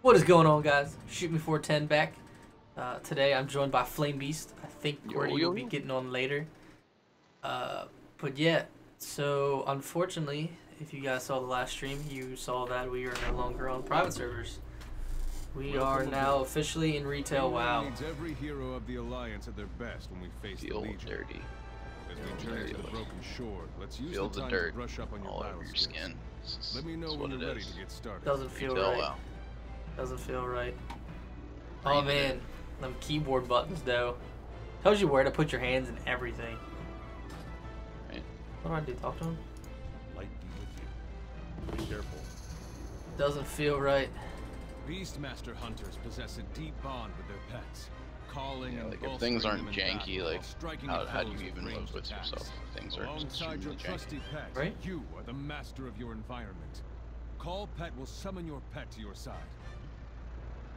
What is going on, guys? Shoot Me 410 back. Today I'm joined by Flame Beast. I think Gordy will be getting on later. But yeah, so unfortunately, if you guys saw the last stream, you saw that we are no longer on private servers. We are now officially in retail WoW. Needs every hero of the Alliance at their best when we face the Legion. Dirty. As we journey to the broken shore, let's use Feel the time dirt to brush up on your all battle over your skills. skin. Let me know when you're ready to get started. Doesn't feel Retail right. WoW. Doesn't feel right. Oh man, them keyboard buttons though. Tells you where to put your hands and everything. Right. What do I do? Talk to him? Light be with you. Be careful. Doesn't feel right. Beastmaster hunters possess a deep bond with their pets. Calling and Like if things aren't janky, like how do you even live ranged with attacks. yourself? If things are just Alongside your extremely janky. trusty pet, Right? you are the master of your environment. Call Pet will summon your pet to your side.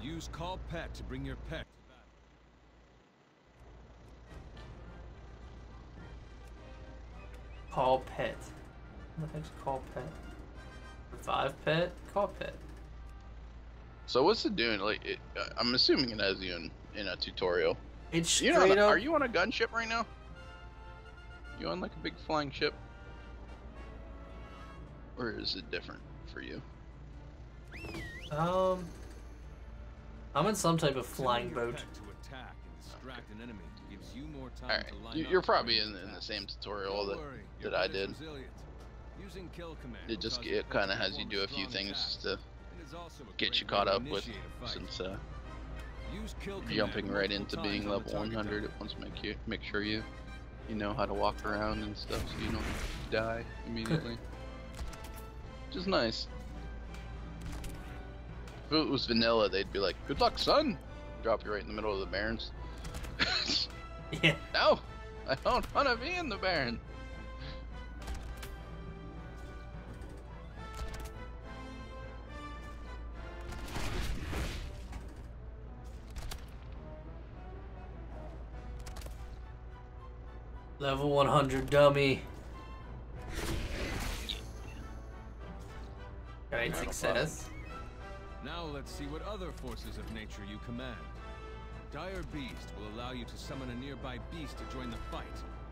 Use Call Pet to bring your pet to battle. Call pet. What the heck's call pet? Revive pet? Call pet. So what's it doing? Like, I'm assuming it has you in a tutorial. It's You straight know, up. are you on a gunship right now? You on like a big flying ship? Or is it different for you? I'm in some type of flying boat. Alright, you're probably in the same tutorial that I did. It kind of has you do a few things to get you caught up with, since jumping right into being level 100, it wants to make sure you know how to walk around and stuff, so you don't die immediately. Which is nice. If it was vanilla, they'd be like, "Good luck, son." Drop you right in the middle of the barrens. Yeah. No, I don't want to be in the barren. Level 100 dummy. Great success. Now let's see what other forces of nature you command. Dire Beast will allow you to summon a nearby beast to join the fight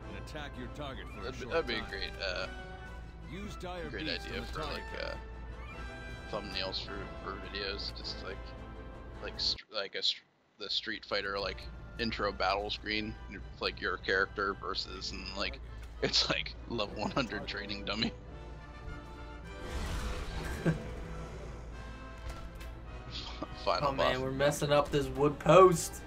and attack your target for a short That'd be a time. Use Dire great Beast idea on the for target. thumbnails for videos, just the Street Fighter like intro battle screen, like your character versus, and like it's like level 100 training dummy. Final Oh man, boss. we're messing up this wood post.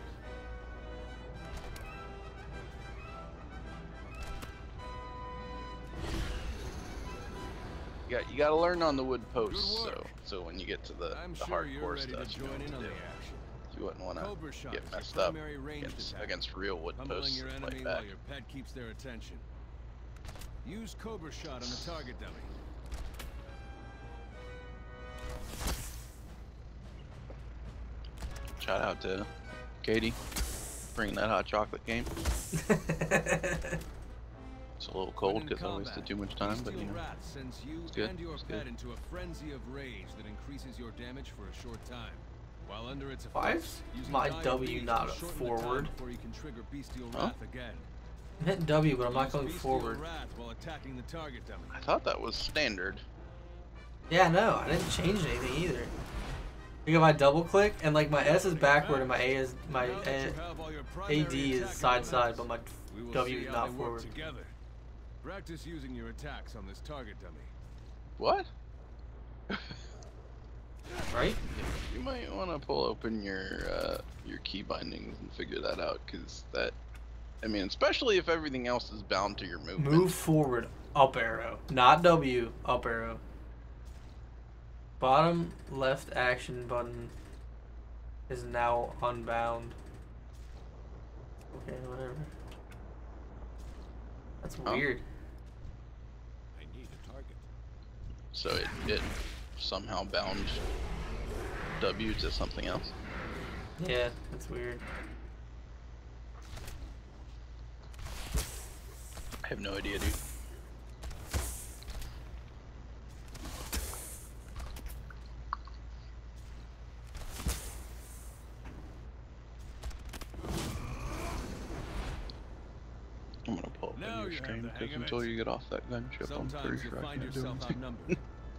You gotta learn on the wood post, Good work. so when you get to the I'm sure you're hardcore ready to stuff, you know join what in to on do. the action. You wouldn't want Cobra to shot get is your messed up primary ranged attack. against real wood Pummeling posts your and enemy fight while back. your pet keeps their attention. Use Cobra shot on the target dummy. Shout out to Katie, bringing that hot chocolate game. It's a little cold because I wasted too much time, but you know, Rat sends you it's good. and your It's pet good. into a frenzy of rage that increases your damage for a short time. While under its Why effects, is using my Dire W Beast not will a shorten the time forward? before you can trigger bestial Huh? wrath again. I'm hitting W, but I'm not Use going bestial forward. wrath while attacking the target dummy. I thought that was standard. Yeah, no, I didn't change anything either. Because if I double click and like my S is backward and my A is Now that you have all your primary AD is attacking side side, elements, but my we will W see is how not they work forward. together. Practice using your attacks on this target dummy. What? Right? You might want to pull open your key bindings and figure that out, because that, I mean, especially if everything else is bound to your movement. Move forward, up arrow, not W, up arrow. Bottom left action button is now unbound. Okay, whatever. That's Huh? weird. I need a target. So it somehow bound W to something else. Yeah, that's weird. I have no idea, dude. result in Now your you have stream, the hang because of until it. you get off that gunship, I'm Sometimes pretty you sure I find can't do yourself anything. outnumbered.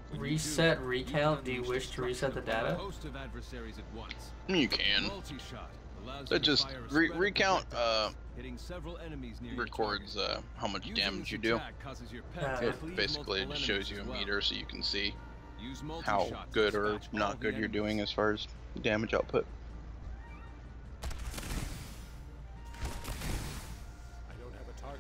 When you Reset do, recount. Do you unleash wish to reset the destruction upon data? a host of adversaries at once. You can. Multi-shot allows That you to just fire a spread of recount projectiles, hitting several enemies near your records target. how much Using damage this you do. attack causes your pet to Yeah. It cleave basically multiple just shows enemies you a as well. meter so you can see Use how multi-shot to good or dispatch all not the good you're doing enemies. as far as damage output. I don't have a target.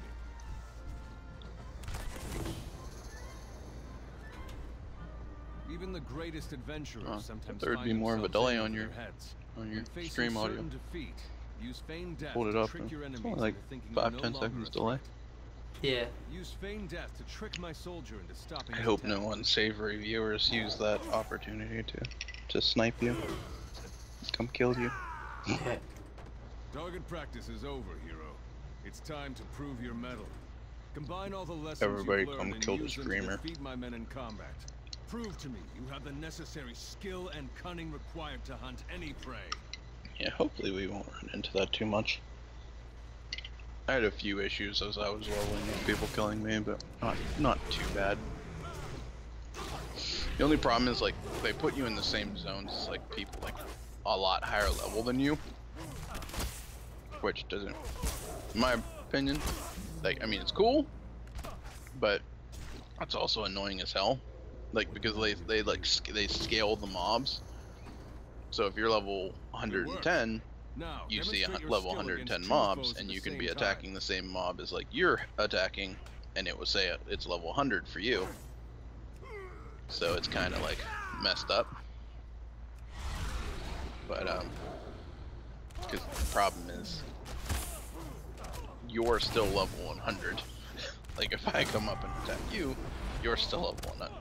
Even the greatest adventurers sometimes there would find be more of a themselves delay in on over your their heads. on your When facing stream audio. certain defeat, use feigned death Hold it to up. trick your It's enemies only like into thinking you're no 5-10 longer seconds a delay. threat. Yeah. Use feigned death to trick my soldier into stopping I his hope attack. no unsavory viewers use that opportunity to snipe you, come kill you. Yeah. Target practice is over, hero. It's time to prove your mettle. Combine all the lessons Everybody you've come learned and kill the use them to streamer. defeat my men in combat. Prove to me you have the necessary skill and cunning required to hunt any prey. Yeah, hopefully we won't run into that too much. I had a few issues as I was leveling with people killing me, but not too bad. The only problem is like they put you in the same zones as like people like a lot higher level than you, which doesn't, in my opinion, like I mean it's cool, but it's also annoying as hell. Like because they scale the mobs. So if you're level 110, Now, you see demonstrate your level skill 110 against two mobs, foes at and the you can same be time. attacking the same mob as like you're attacking, and it will say it's level 100 for you. So it's kind of like messed up. But because the problem is you're still level 100. Like if I come up and attack you, you're still level 100.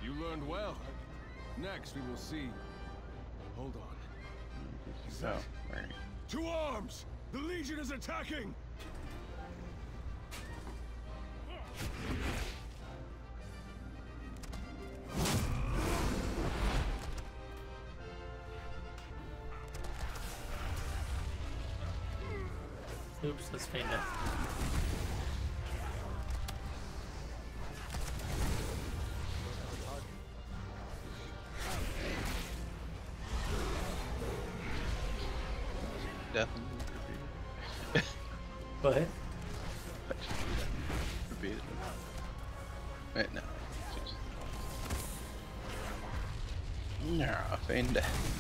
You learned well. Next, we will see. Hold on. So, right. To arms! The Legion is attacking! Oops, that's faint death. Definitely What? repeat it. Wait, no. Nah, faint death.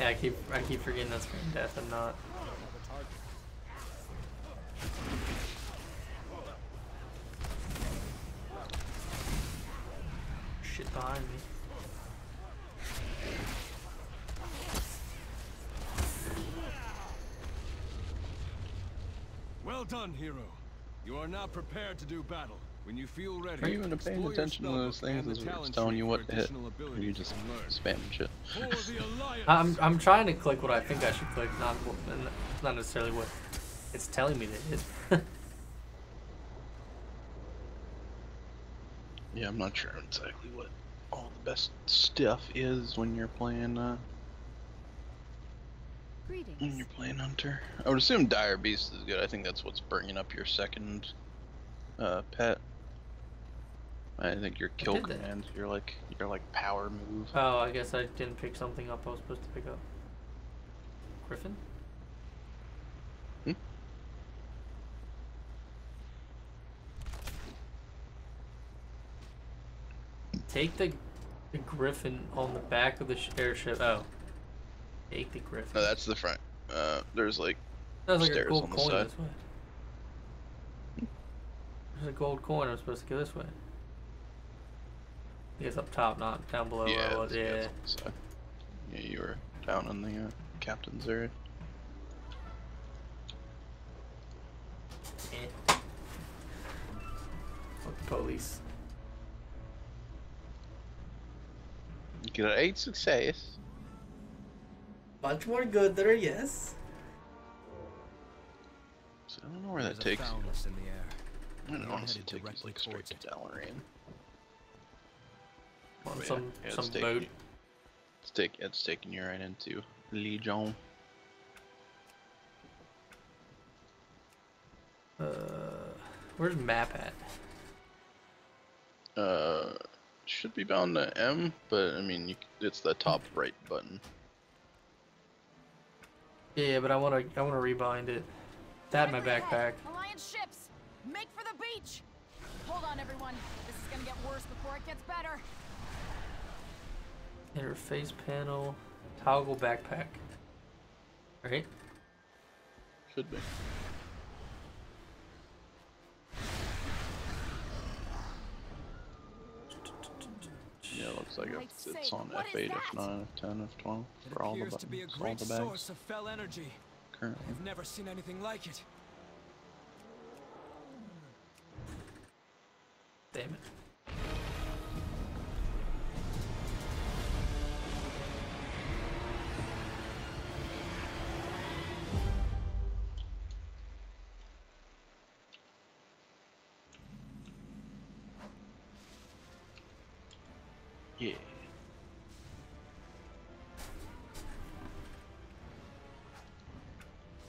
Yeah, I keep forgetting that's faint death and not. Shit behind me. Well done, hero. You are now prepared to do battle. When you feel ready, Are you even paying explore your attention to those spellbook things and as the it's talent telling tree you for what to hit? additional Or are abilities you just can learn. spamming shit? For the Alliance! I'm trying to click what I think I should click, not necessarily what it's telling me that it is. Yeah, I'm not sure exactly what all the best stuff is when you're playing Hunter. I would assume Dire Beast is good. I think that's what's bringing up your second pet. I think your kill command, your power move. Oh, I guess I didn't pick something up I was supposed to pick up. Griffin? Hmm? Take the Griffin on the back of the airship. Oh. Take the Griffin. No, that's the front. There's like That was like a stairs gold on the coin side. this way. There's a gold coin. I'm supposed to go this way. I guess up top, not down below. Yeah, where I was. yeah, Yeah. it's on the side. Yeah, you were down in the captain's area. Fuck the police. Great success. Much more good there, yes. So I don't know where that takes you. I don't honestly take you like straight to Dalaran. On Oh, some it's boat. It's taking you right into Legion. Where's map at? Should be bound to M, but I mean, it's the top right button. Yeah, but I wanna rebind it. That in my backpack. Alliance ships, make for the beach. Hold on, everyone. This is gonna get worse before it gets better. Interface panel, toggle backpack. Right? Should be. Yeah, it looks like it's on F8, F9, F10, F12 for all the buttons, all the bags. Source of fell energy. Currently. I've never seen anything like it. Damn it. Yeah.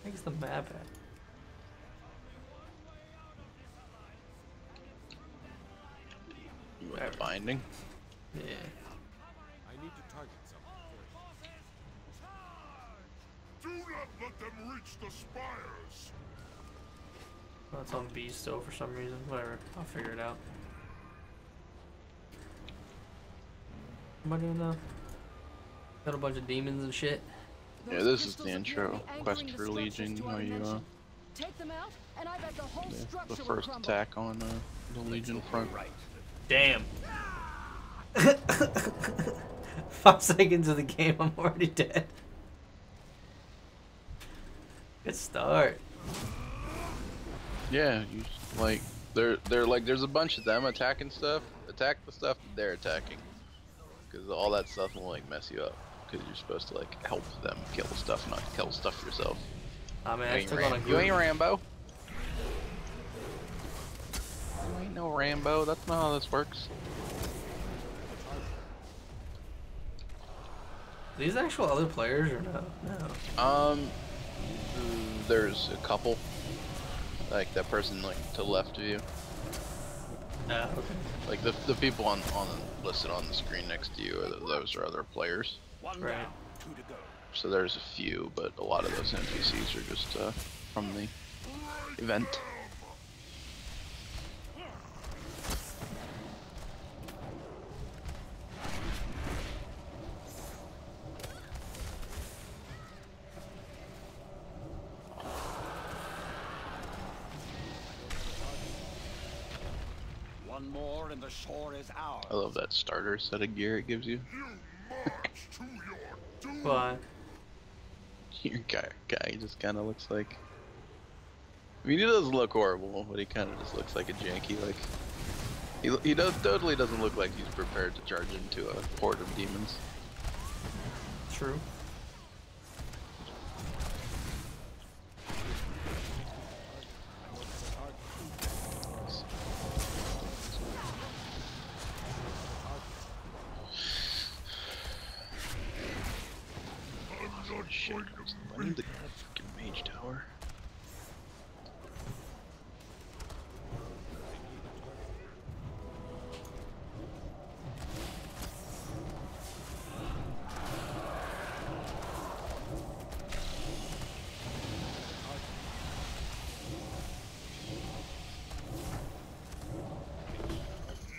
Where's the map at? You want binding? Yeah. I need to target something. Do not let them reach the spires. Oh, it's on B still for some reason. Whatever. I'll figure it out. What am I doing now? Got a bunch of demons and shit. Yeah, this is the intro. Quest for Legion. How you Take them out, and I bet the whole structure the will first crumble. attack on the Legion front. Damn. 5 seconds of the game, I'm already dead. Good start. Yeah, you like they're like there's a bunch of them attacking stuff. Attack the stuff that they're attacking, because all that stuff will like mess you up. Because you're supposed to like help them kill stuff, not kill stuff yourself. I mean, I took on a You ain't group. Rambo. You ain't no Rambo. That's not how this works. These actual other players or no? No. There's a couple. Like that person like to the left of you. Okay. Like the people on listed on the screen next to you, those are other players. Right. So there's a few, but a lot of those NPCs are just from the event. One more and the shore is ours. I love that starter set of gear it gives you. You march to your doom. Why? Your guy just kind of looks like. I mean, he doesn't look horrible, but he kind of just looks like a janky. Like he totally doesn't look like he's prepared to charge into a horde of demons. True. Shit, I need the fucking mage tower.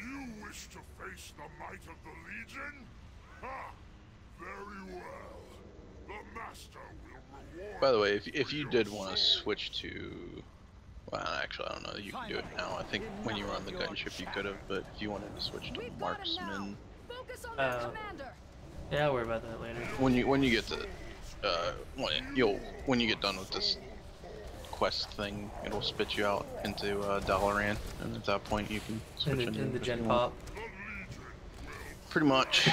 You wish to face the might of the Legion? Ha! Very well. The Master will reward. By the way, if you did want to switch to, well, actually, I don't know. You can do it now. I think when you were on the gunship, you could have. But if you wanted to switch to We've got him now. marksman, Focus on that commander. Yeah, I'll worry about that later. when you get to, when you get done with this quest thing, it'll spit you out into Dalaran, and at that point you can switch In the if gen you pop. want. Pretty much. You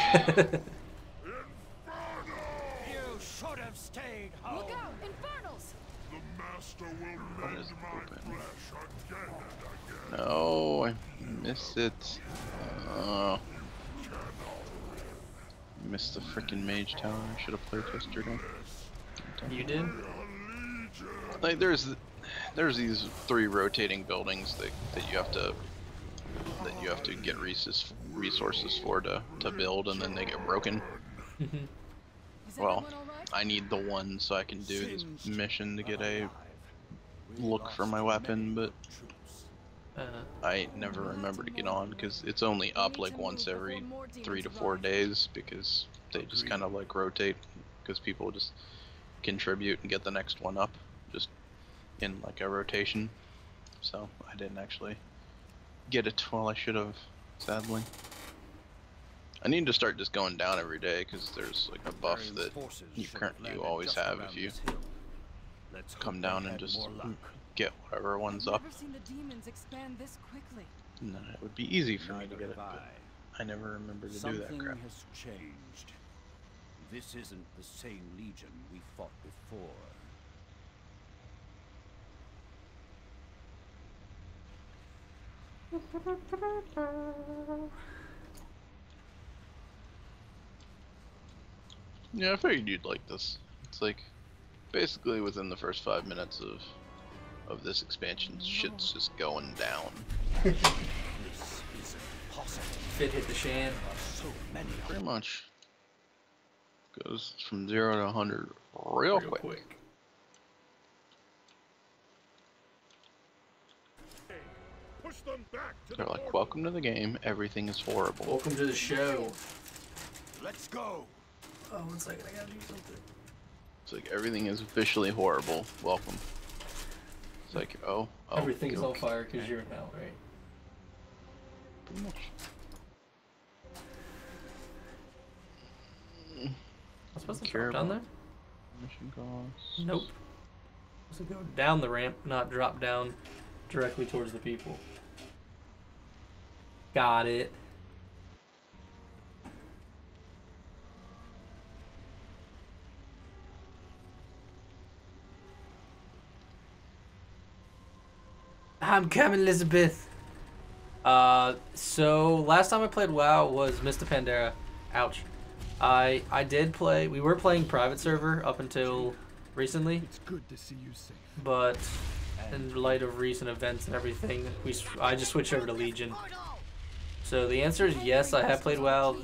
should have stayed home. Look out! Infernals! The master will What mend is my open? flesh again and again. No, I missed it. Missed the freaking mage tower. I should have played yesterday. You did? Like there's these 3 rotating buildings that you have to get resources for to build, and then they get broken. Is Well, everyone all right? I need the one so I can do this mission to get a look for my weapon, but I never remember to get on because it's only up like once every 3 to 4 days because they just kind of like rotate because people just contribute and get the next one up just in like a rotation. So I didn't actually get it while I should have, sadly. I need to start just going down every day because there's like a buff that you always have if you come down and just get whatever one's up. I've never seen the demons expand this quickly. And then it would be easy for me to get it, but I never remember to do that Something crap. has changed. This isn't the same Legion we fought before. Yeah, I figured you'd like this. It's like basically within the first 5 minutes of this expansion, shit's just going down. This isn't possible. Fit hit the shan. So many of Pretty much goes from 0 to 100 real quick. Push them back to They're the like, portal. welcome to the game, everything is horrible. Welcome to the show. Let's go. Oh, 1 second, I gotta do something. It's like, everything is officially horrible, welcome. It's like, oh Everything's on okay. fire because you're in hell, right? Pretty much. I'm supposed to Care drop down there? about mission costs. Nope. Supposed to go down the ramp, not drop down directly towards the people. Got it. I'm coming, Elizabeth. So last time I played WoW was Mr. Pandera. Ouch. I did play. We were playing private server up until recently. It's good to see you safe. But in light of recent events and everything, I just switched over to Legion. So the answer is yes. I have played WoW.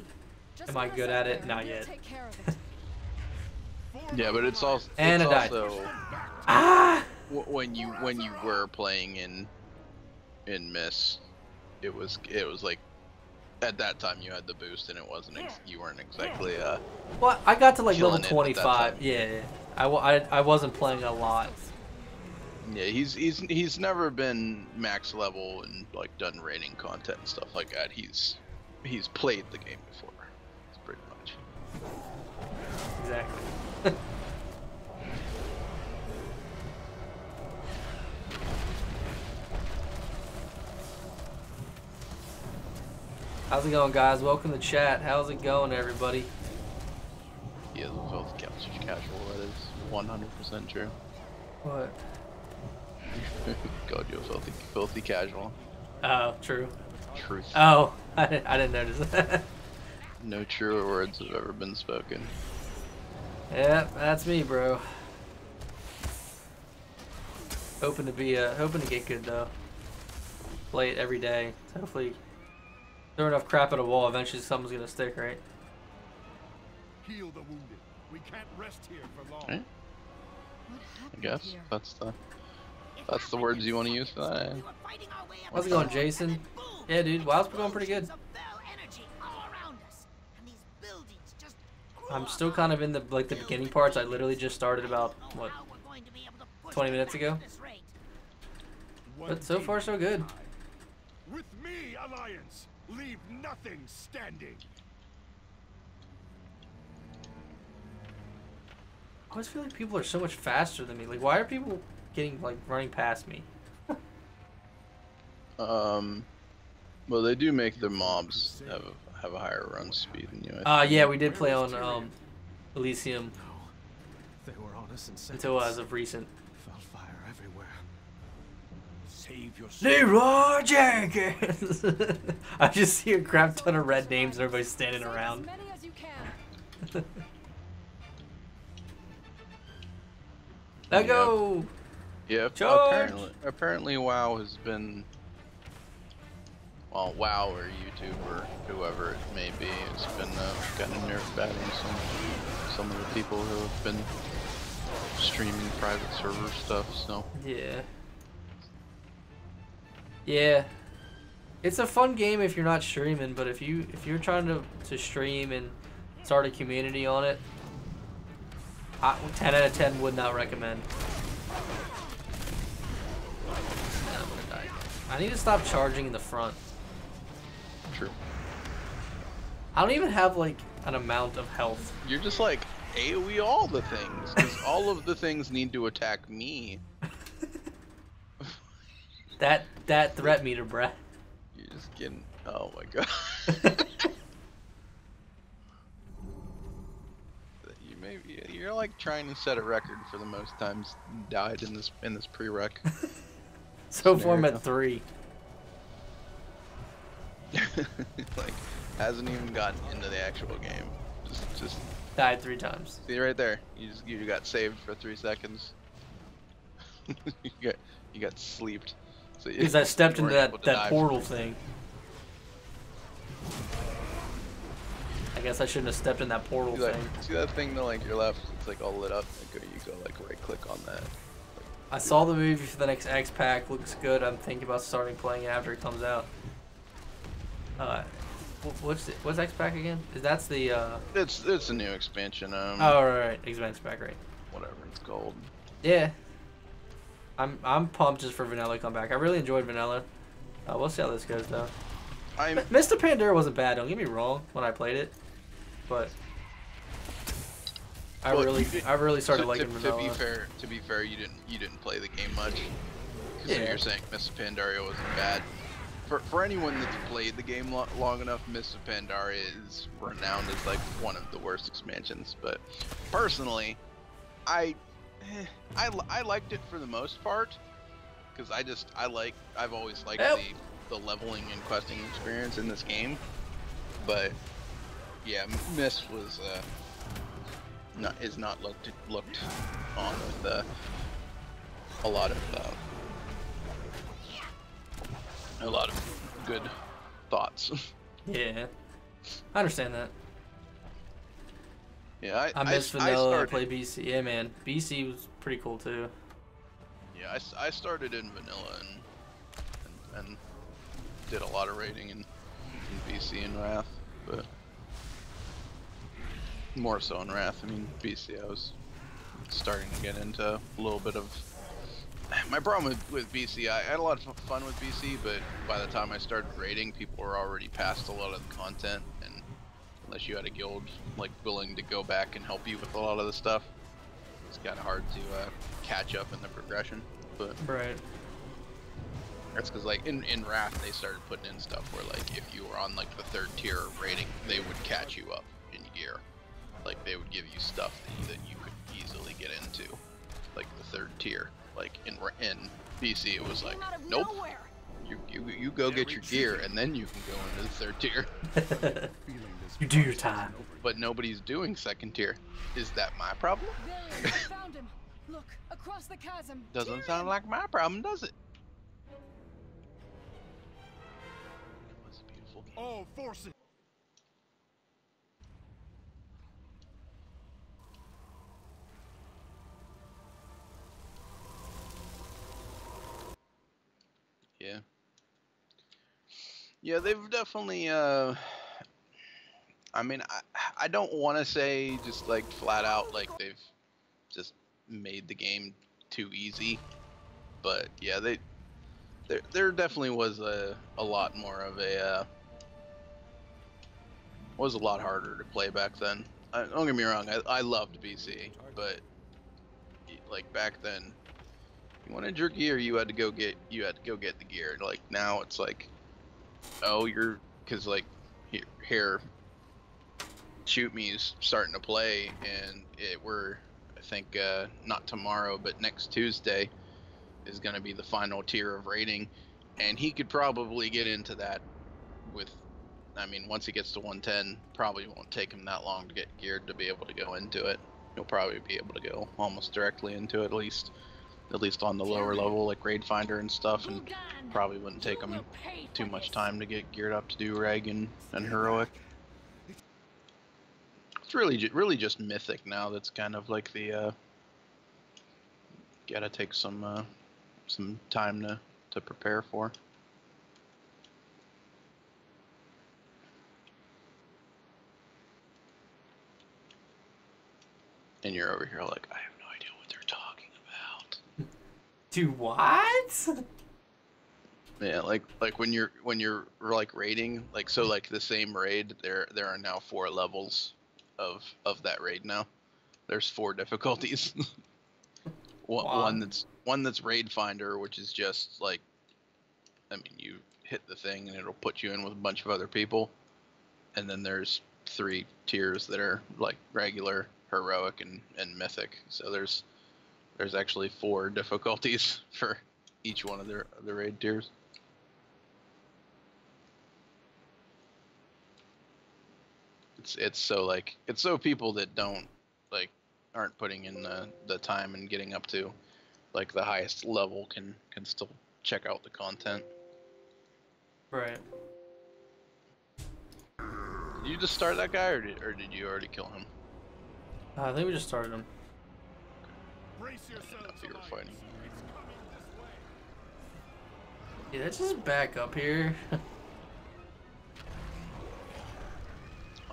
Just Am I let us good out at it? there Not and we'll yet. take care of it. Yeah, but it's also And it's I died. also Ah! when you were playing in Miss, it was like at that time you had the boost and it wasn't you weren't exactly Well, I got to like level Killing it at that 25. time. Yeah. I wasn't playing a lot. yeah, he's never been max level and like done raiding content and stuff like that. He's played the game before. It's pretty much. Exactly. How's it going, guys? Welcome to chat. How's it going, everybody? He is a filthy casual. That is 100% true. What? God, you're filthy casual. Oh, true. Truth. Oh, I didn't notice that. No truer words have ever been spoken. Yeah, that's me, bro. Hoping to get good though. Play it every day. Hopefully, throw enough crap at a wall. Eventually, something's gonna stick, right? Heal the wounded. We can't rest here for long. Right? I guess that's the words you want to use for that. How's it going, Jason? Yeah, dude. WoW's going pretty good. I'm still kind of in the beginning parts. I literally just started about what 20 minutes ago. But so far so good. With me, Alliance, leave nothing standing. I always feel like people are so much faster than me. Like, why are people getting running past me? Well, they do make their mobs have have a higher run speed than you. I Yeah, we did play on Elysium They were on us in seconds. until as of recent. Felt fire everywhere. Save yourself. Leroy Jenkins. I just see a crap ton of red names and everybody's standing Save around. as many as you can. Let Yep. go. Yeah, Charge! apparently WoW has been, well, WoW or YouTube or whoever it may be, has been kind of nerf batting some of the people who have been streaming private server stuff. So Yeah. Yeah. It's a fun game if you're not streaming, but if you're trying to stream and start a community on it, 10 out of 10 would not recommend. I'm gonna die. I need to stop charging in the front. true. I don't even have like an amount of health. You're just like AoE all the things, because all of the things need to attack me. That threat meter, bruh. You're just getting, oh my god. You're like trying to set a record for the most times you died in this prereq. So far I'm Scenario. at 3. Like hasn't even gotten into the actual game. Just Died 3 times. see right there. You got saved for 3 seconds. you got sleeped. So Because I stepped you into weren't able to that die portal for- thing. I guess I shouldn't have stepped in that portal thing. See that thing to like your left? It's like all lit up. You go like right click on that. I saw the movie for the next X pack. Looks good. I'm thinking about starting playing it after it comes out. What's X pack again? That's the It's a new expansion. Oh right, X pack, right? Whatever it's called. Yeah. I'm pumped just for Vanilla to come back. I really enjoyed Vanilla. We'll see how this goes though. Mr. Pandora wasn't bad. Don't get me wrong when I played it, but I really started liking Vanilla. To be fair, you didn't play the game much. Because Yeah. you're saying Mists of Pandaria wasn't bad. For anyone that's played the game long enough, Mists of Pandaria is renowned as like one of the worst expansions. But personally, I liked it for the most part, because I've always liked the leveling and questing experience in this game. But yeah, Mist was is not looked on with a lot of good thoughts. Yeah, I understand that. Yeah, I miss Vanilla. I play BC. Yeah, man, BC was pretty cool too. Yeah, I started in Vanilla and did a lot of raiding in BC and Wrath, but more so in Wrath. I mean, BC I was starting to get into a little bit of. My problem with BC, I had a lot of fun with BC, but by the time I started raiding, people were already past a lot of the content, and unless you had a guild like willing to go back and help you with a lot of the stuff, it's kind of hard to catch up in the progression. But right, that's because like in Wrath they started putting in stuff where like if you were on like the 3rd tier rating, they would catch you up in gear. Like they would give you stuff that you could easily get into, like the 3rd tier. Like in BC, it was like, nope. You go get your gear, and then you can go into the 3rd tier. You do your time. But nobody's doing 2nd tier. Is that my problem? There, I found him. Look, across the chasm. Doesn't sound like my problem, does it? It was a beautiful game. All forces. Yeah. Yeah, they've definitely, I mean, I don't want to say just like flat out like they've just made the game too easy, but yeah, there definitely was a lot more of was a lot harder to play back then. Don't get me wrong, I loved BC, but like back then, you wanted your gear, you had to go get the gear. Like now it's like, oh, because like here Shoot Me's starting to play, and we're, I think, not tomorrow, but next Tuesday is going to be the final tier of rating, and he could probably get into that with, I mean, once he gets to 110, probably won't take him that long to get geared to be able to go into it. He'll probably be able to go almost directly into it, at least on the lower level, like Raid Finder and stuff, and probably wouldn't take him too much time to get geared up to do Reg and Heroic. It's really just Mythic now. That's kind of like the gotta take some time to prepare for. And you're over here like, I have no idea what they're talking about. Dude, what? Yeah, like when you're like raiding, like, so like the same raid, there are now 4 levels of that raid now. There's 4 difficulties. Wow. One that's Raid Finder, which is just like, I mean, you hit the thing and it'll put you in with a bunch of other people. And then there's 3 tiers that are like regular, Heroic, and Mythic. So there's actually 4 difficulties for each one of the raid tiers. It's so people that aren't putting in the time and getting up to like the highest level can still check out the content. Right. Did you just start that guy, or did you already kill him? I think we just started him. Brace I didn't know yourselves, if you were allies. fighting. It's coming this way. Yeah, let's just back up here. Oh,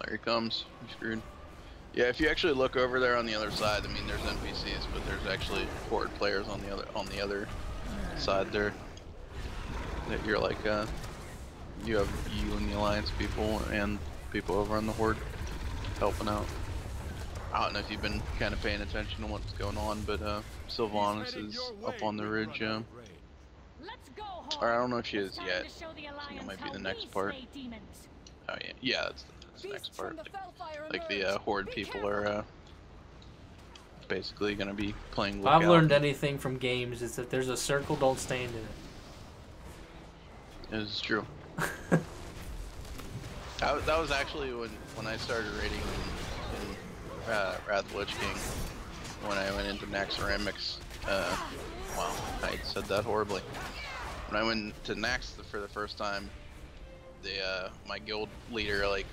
here he comes. You're screwed. Yeah, if you actually look over there on the other side, I mean, there's NPCs, but there's actually Horde players on the other side there. That you're like, you have you and the Alliance people and people over on the Horde helping out. I don't know if you've been kind of paying attention to what's going on, but Sylvanas is up on the ridge. Let's go, Or I don't know if she is It's time yet. to show the I think it Alliance might be how the next we part. slay demons. Oh yeah, yeah, that's the next Beasts from part. the Fellfire Like the emerge. Horde Be people careful. are basically gonna be playing If lookout. I've learned anything from games, it's that there's a circle, don't stand in it. It's true. That was actually when I started raiding in Wrath of the Lich King, when I went into Nax Ceramics. Wow, I said that horribly. When I went to Nax for the first time, my guild leader, like,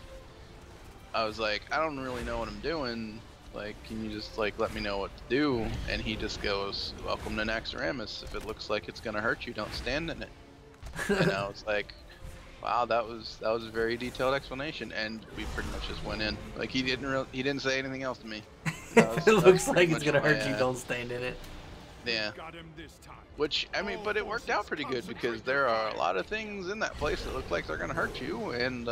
I was like, I don't really know what I'm doing. Like, can you just like let me know what to do? And he just goes, "Welcome to Naxxramas. If it looks like it's gonna hurt you, don't stand in it." And I was like, wow, that was a very detailed explanation, and we pretty much just went in. Like, he didn't say anything else to me. It looks like it's gonna hurt you, don't stand in it. Yeah. Got him this time. Which, I mean, but it worked out pretty good, because there are a lot of things in that place that look like they're gonna hurt you, and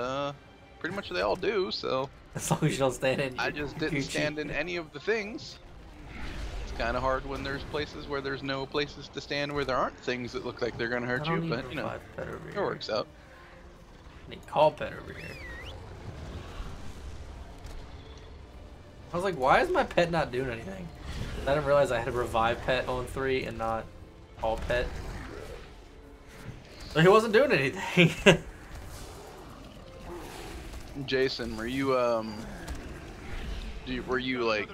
pretty much they all do. So As long as you don't stand in. I just didn't stand in any of the things. It's kind of hard when there's places where there's no places to stand, where there aren't things that look like they're gonna hurt you, but you know, it works out. I need call pet over here. I was like, why is my pet not doing anything? I didn't realize I had a revive pet on 3 and not call pet. So he wasn't doing anything. Jason, were you like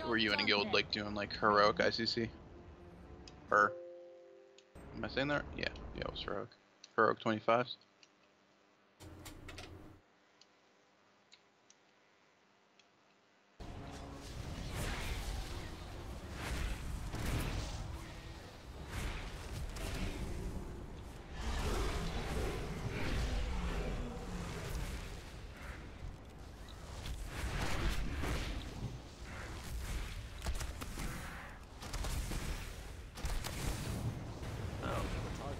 were you in a guild like doing like heroic ICC? Or am I saying that? Yeah, it was heroic 25s.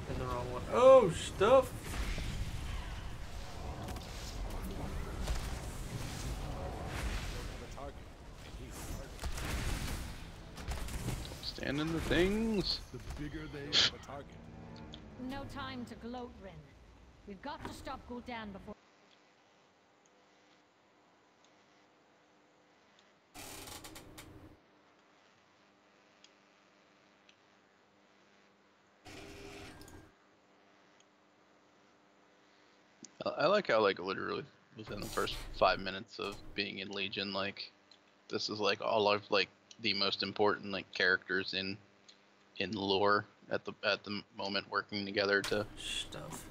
In the wrong one. Oh, stuff. Stand in the things. The bigger they have a target. No time to gloat, Rin. We've got to stop Gul'dan before. I like how, like, literally within the first 5 minutes of being in Legion, like, this is like all of like the most important like characters in lore at the moment working together to Stuff.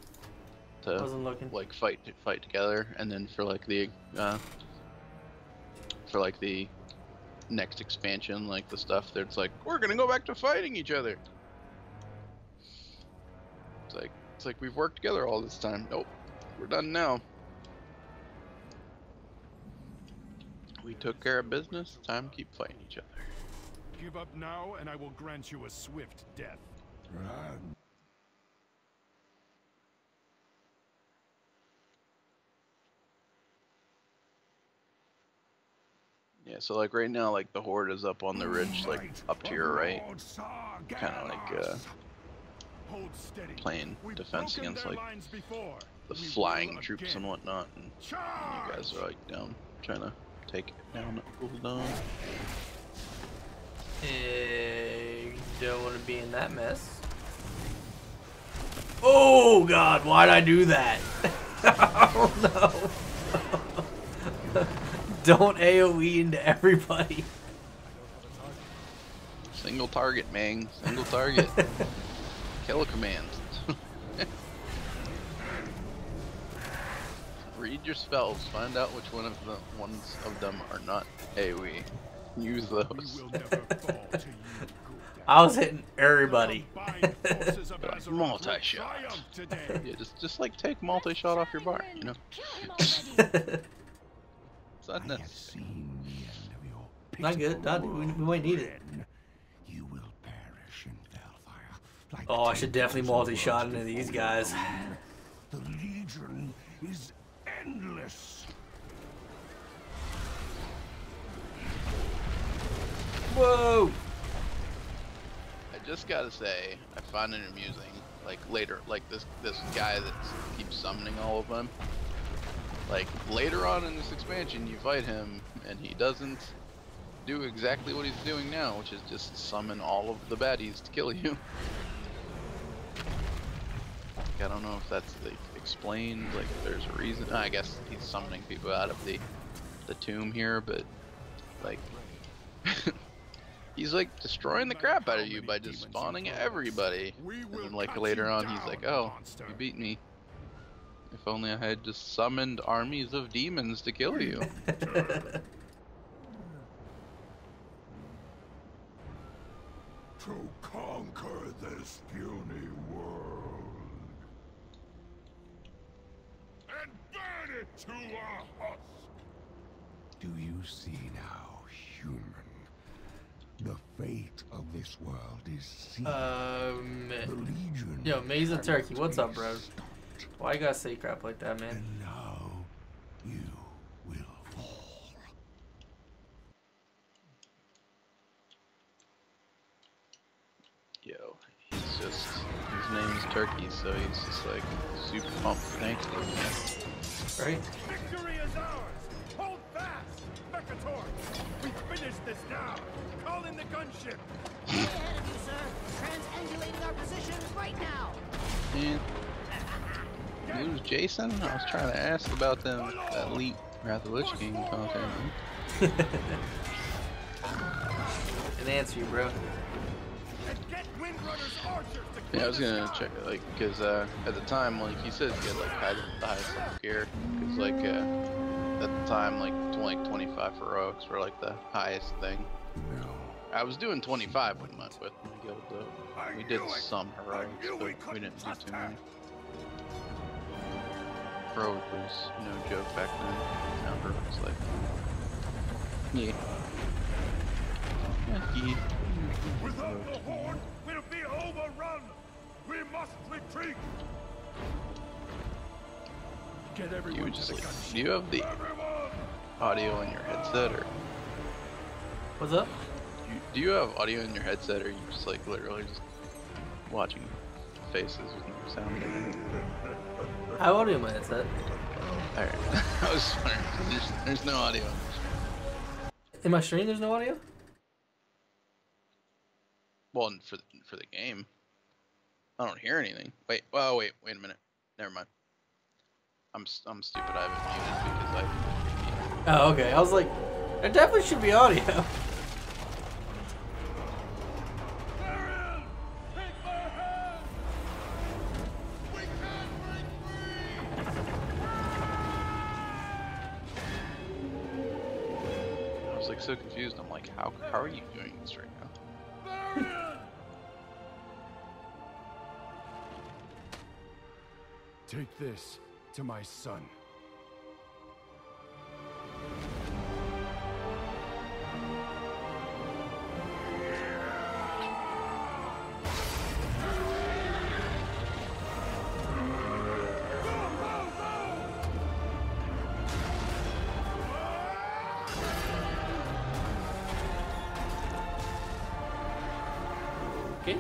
to Wasn't looking. like fight together, and then for like the next expansion, like the stuff that's like we're gonna go back to fighting each other. It's like we've worked together all this time. Nope, we're done now. We took care of business. Time to keep fighting each other. Give up now, and I will grant you a swift death. Yeah, so like right now, like the Horde is up on the ridge, like up to your right, kind of like playing defense against like the flying troops and whatnot, and you guys are like down trying to take it down at Gul'dan. Don't want to be in that mess. Oh God, why'd I do that? Oh no. Don't AoE into everybody. Single target, man. Single target. Kill command. Read your spells. Find out which one of the ones of them are not AoE. Use those. I was hitting everybody. Like, multi-shot. Yeah, just like take multi-shot off your bar, you know. It's not necessary. Not good. Not, we might need it. You will perish in hellfire. Like Oh, I should definitely multi-shot into these guys. the Legion is endless. Whoa! I just gotta say, I find it amusing. Like later, like this guy that keeps summoning all of them. Like later on in this expansion, you fight him, and he doesn't do exactly what he's doing now, which is just summon all of the baddies to kill you. Like, I don't know if that's like explained. Like there's a reason. I guess he's summoning people out of the tomb here, but like. He's like destroying the crap out of you by just spawning everybody. And then like later on he's like, oh, you beat me. If only I had just summoned armies of demons to kill you. To conquer this puny world. And burn it to a husk. Do you see now, human? The fate of this world is sealed. The Legion Yo, Maze and Turkey, what's up, bro? Why you gotta say crap like that, man? And now you will fall. Yo, he's just, his name's Turkey, so he's just like super pumped and angsty. Right? Victory is ours! Hold fast! Becator! We finish this now! Call in the gunship! Way ahead of you, sir! Transangulating our positions right now! And who's Jason? I was trying to ask about them that Elite Wrath of the Lich King content. An answer you, bro. Yeah, I was gonna check it, like, cause at the time, like he says, he had like the highest level gear, cause like at the time, like 25 heroics were like the highest thing. I was doing 25 with my guild though. We did some heroics, but we didn't do too many. Heroic was no joke back then. Now heroics like, yeah. Yeah. Without the Horde, we'll be overrun! We must retreat! Get everyone just to the like, gunship. do you have the audio in your headset, or What's up? do you have audio in your headset, or you just like literally just watching faces with no sound? I have audio in my headset. Alright. I was wondering. There's no audio. In my stream, there's no audio? Well, for the game. I don't hear anything. Wait. Oh, wait a minute. Never mind. I'm stupid. I have it muted because I. Oh, okay. I was like, there definitely should be audio. I was like so confused. I'm like, how are you doing this right now? Take this to my son. Okay.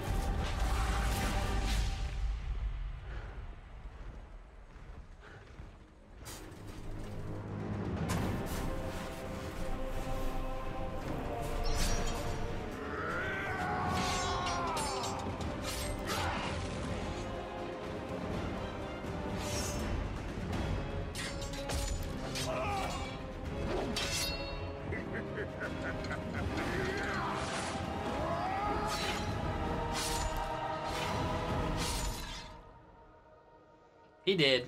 He did.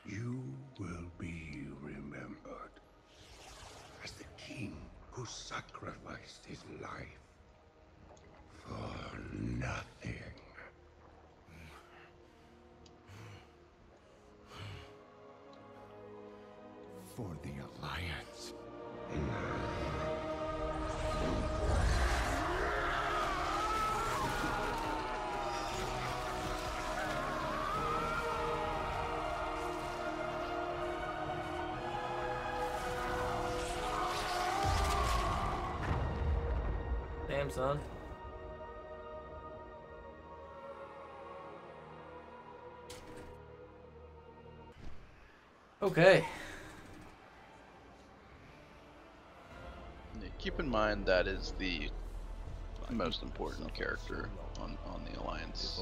You will be remembered as the king who sacrificed his life for nothing. For the Alliance. Damn, son. Okay. Yeah, keep in mind that is the most important character on the Alliance.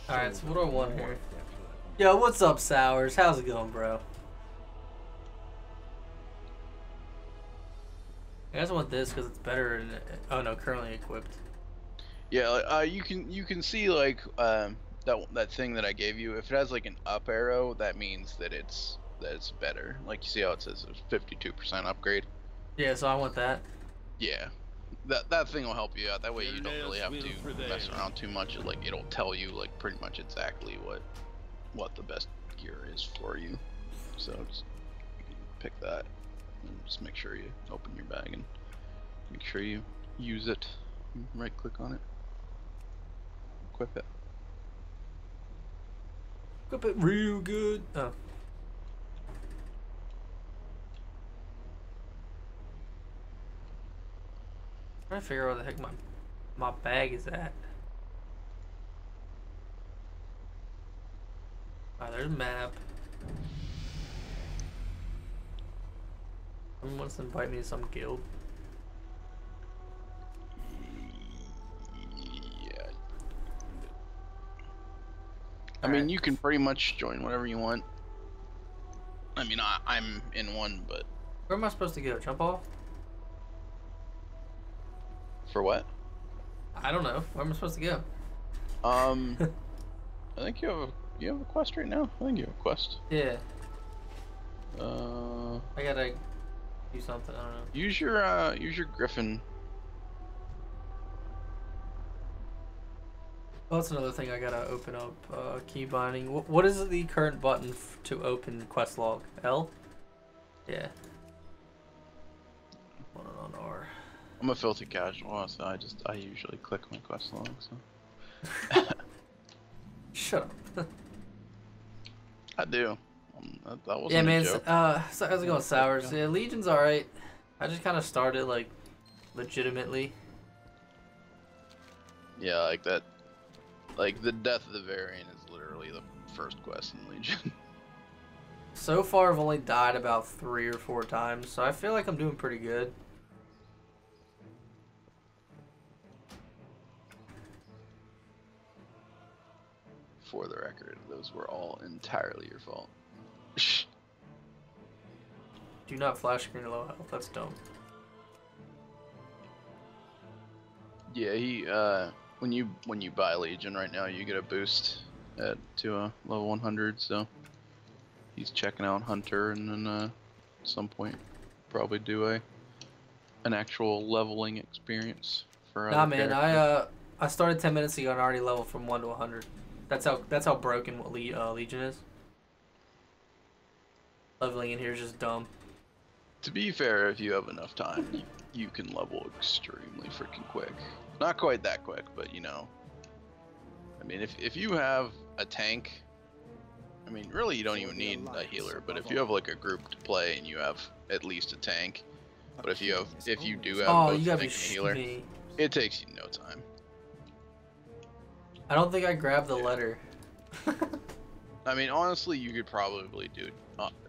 Alright, so what do I want here? Yo, what's up, Sours? How's it going, bro? I guess I want this because it's better in, oh no, currently equipped. Yeah, you can see like that thing that I gave you. If it has like an up arrow, that means that it's better. Like you see how it says it's 52% upgrade. Yeah, so I want that. Yeah, that thing will help you out. That way you don't really have to mess around too much. It'll tell you like pretty much exactly what the best gear is for you. So just pick that. And just make sure you open your bag and make sure you use it. Right click on it. Equip it. Equip it real good. Oh. I'm trying to figure out where the heck my bag is at. Alright, there's a map. Someone wants to invite me to some guild. Yeah. I mean, you can pretty much join whatever you want. I mean, I'm in one, but... Where am I supposed to go? Jump off? For what? I don't know. Where am I supposed to go? I think you have a quest right now. I think you have a quest. Yeah. I gotta do something. I don't know. Use your Griffin. Well, that's another thing I gotta open up. Key binding. What is the current button to open quest log? L? Yeah. Put it on R. I'm a filthy casual, so I usually click my quest log. So. Shut up. I do. That wasn't yeah, man. a joke. So how's it going, Sours? Yeah, Legion's alright. I just kind of started like legitimately. Yeah, like that. Like the death of the variant is literally the first quest in Legion. So far, I've only died about 3 or 4 times, so I feel like I'm doing pretty good. For the record, those were all entirely your fault. Do not flash screen low health. That's dumb. Yeah, he when you buy Legion right now, you get a boost to a level 100. So he's checking out Hunter, and then at some point probably do an actual leveling experience for Nah, other man, characters. I started 10 minutes ago and already leveled from 1 to 100. That's how broken what Legion is. Leveling in here is just dumb. To be fair, if you have enough time, you can level extremely freaking quick. Not quite that quick, but you know. I mean, if you have a tank, I mean, really you don't even need a healer, but if you have like a group to play and you have at least a tank, but if you do have Oh, both you a gotta tank be and a healer, me. it takes you no time. I don't think I grabbed the letter. I mean, honestly, you could probably do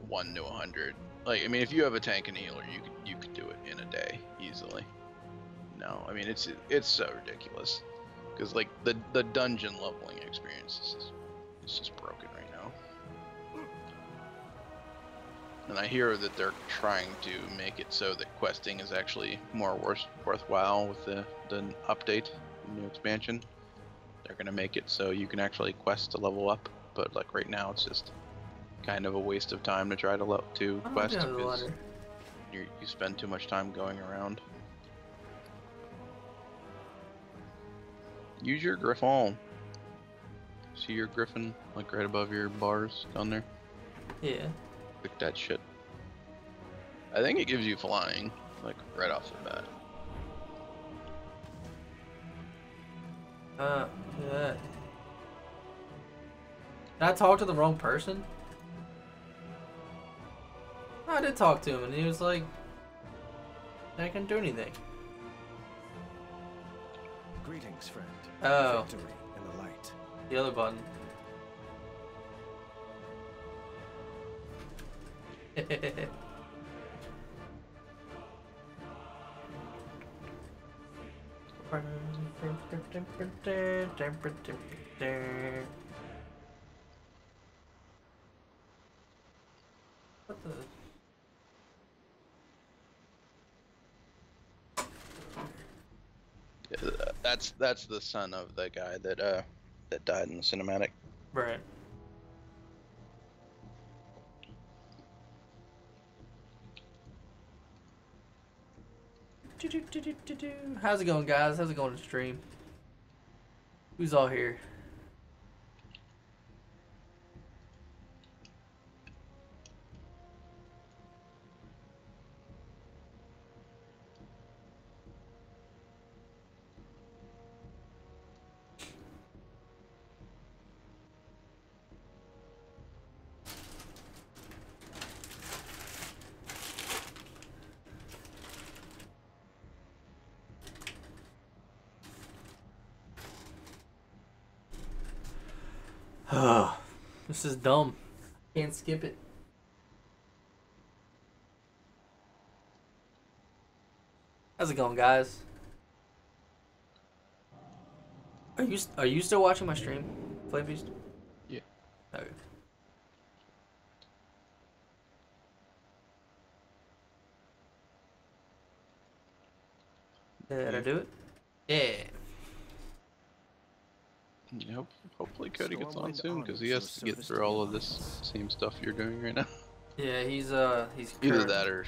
1 to 100. Like, I mean, if you have a tank and a healer, you could do it in a day easily. No, I mean it's so ridiculous, because like the dungeon leveling experience is just broken right now. And I hear that they're trying to make it so that questing is actually more worthwhile with the update, the new expansion. They're gonna make it so you can actually quest to level up, but like right now it's just kind of a waste of time to try to quest because you spend too much time going around. Use your Griffon. See your Griffin like right above your bars down there? Yeah. Pick that shit. I think it gives you flying, like right off the bat. Yeah. Did I talk to the wrong person? I did talk to him, and he was like, I can't do anything. Greetings, friend. Oh. Victory in the light. The other button. What the? Yeah, that's the son of the guy that died in the cinematic. Right. How's it going, guys? How's it going to stream? Who's all here? This is dumb. Can't skip it. How's it going, guys? Are you still watching my stream, Flame Beast? Yeah. Okay. Did I do it? Yeah. Yep. Hopefully Cody gets on soon because he has to get through all of this same stuff you're doing right now. Yeah, he's Either that or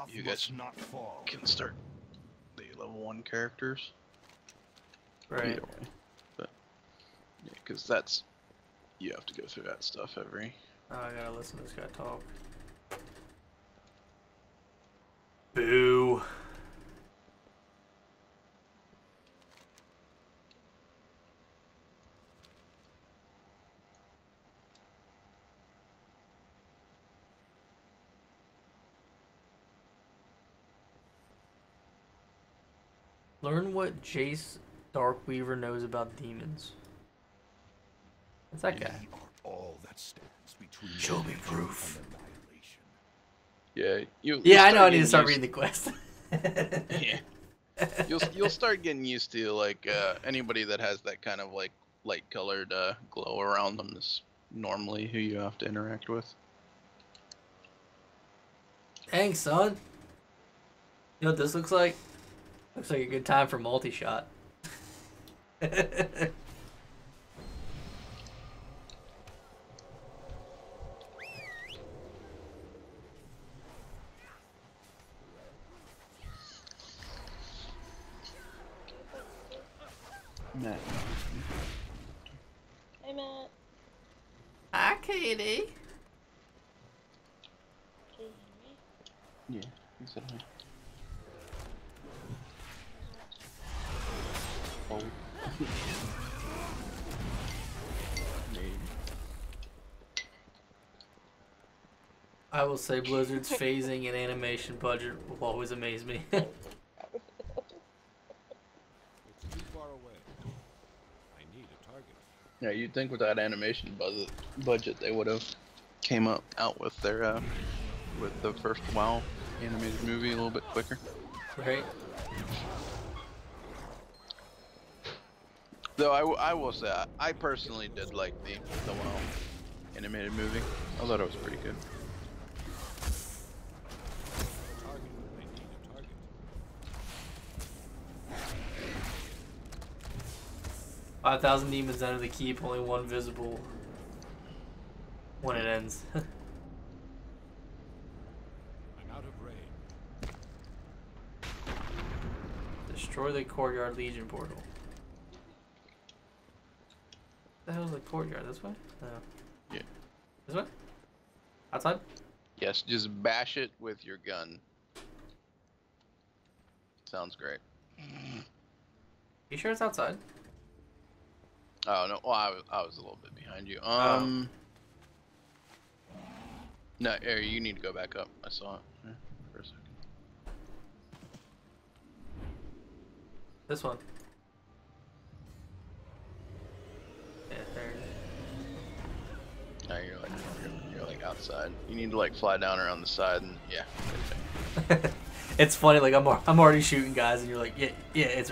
you guys not fall. can start the level 1 characters. right. Either way. But yeah, because that's you have to go through that stuff every. Oh, I gotta listen to this guy talk. Boo. Learn what Jace Darkweaver knows about demons. What's that guy? All that stands between Show me proof. Yeah, Yeah, I know. I need to start reading the quest. Yeah. You'll start getting used to like anybody that has that kind of like light colored glow around them is normally who you have to interact with. Dang, son. You know what this looks like? Looks like a good time for multi-shot. Matt. Hey, Matt. Hi, Katie. Can you hear me? Yeah, he said hi. Oh. I will say Blizzard's phasing and animation budget will always amaze me. It's too far away. I need a target. Yeah, you'd think with that animation budget they would have came out with their with the first WoW animated movie a little bit quicker. Right? Though I will say I personally did like the WoW animated movie. I thought it was pretty good. Target. I need a target. 5,000 demons enter the keep, only one visible when it ends. I'm out of range. Destroy the courtyard legion portal. The hell's the courtyard? This way? No. Yeah. This way? Outside? Yes, just bash it with your gun. Sounds great. You sure it's outside? Oh no, well, I was a little bit behind you. No, Ari, you need to go back up. I saw it for a second. This one. Yeah, there it is. No, you're like outside. You need to like fly down around the side and yeah. It's funny, like I'm already shooting guys, and you're like, yeah, it's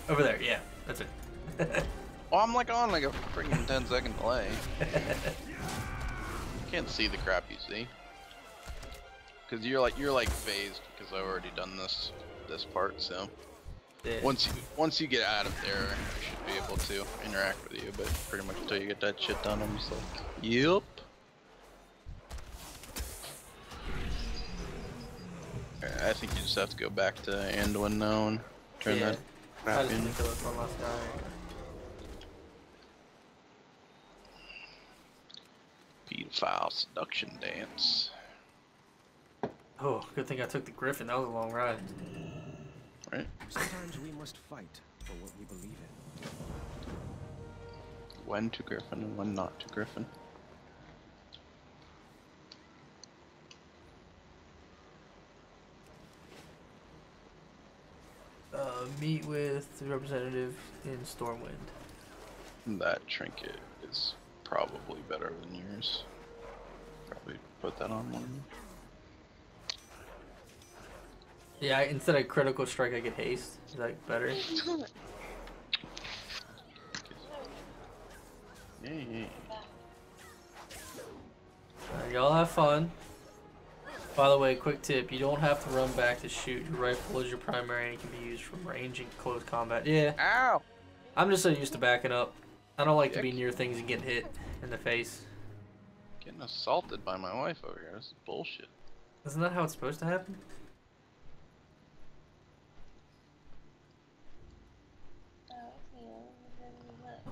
over there, yeah, that's it. Well, I'm like on like a freaking 10-second delay. You can't see the crap you see, cause you're like phased because I've already done this part. So Yeah. once you get out of there, I should be able to interact with you. But pretty much until you get that shit done, I'm just like, yep. I think you just have to go back to Anduin now and turn that crap I just in. need to kill this one last guy. Pedophile seduction dance. Oh, good thing I took the Griffin. That was a long ride. Right? Sometimes we must fight for what we believe in. When to Griffin and when not to Griffin. Meet with the representative in Stormwind. That trinket is probably better than yours. Probably put that on one. Yeah, instead of critical strike, I get haste. Is that better? Yeah. Y'all have fun. By the way, quick tip, you don't have to run back to shoot. Your rifle is your primary and it can be used from range and close combat. Yeah. Ow! I'm just so used to backing up. I don't like to be near things and get hit in the face. Getting assaulted by my wife over here. This is bullshit. Isn't that how it's supposed to happen?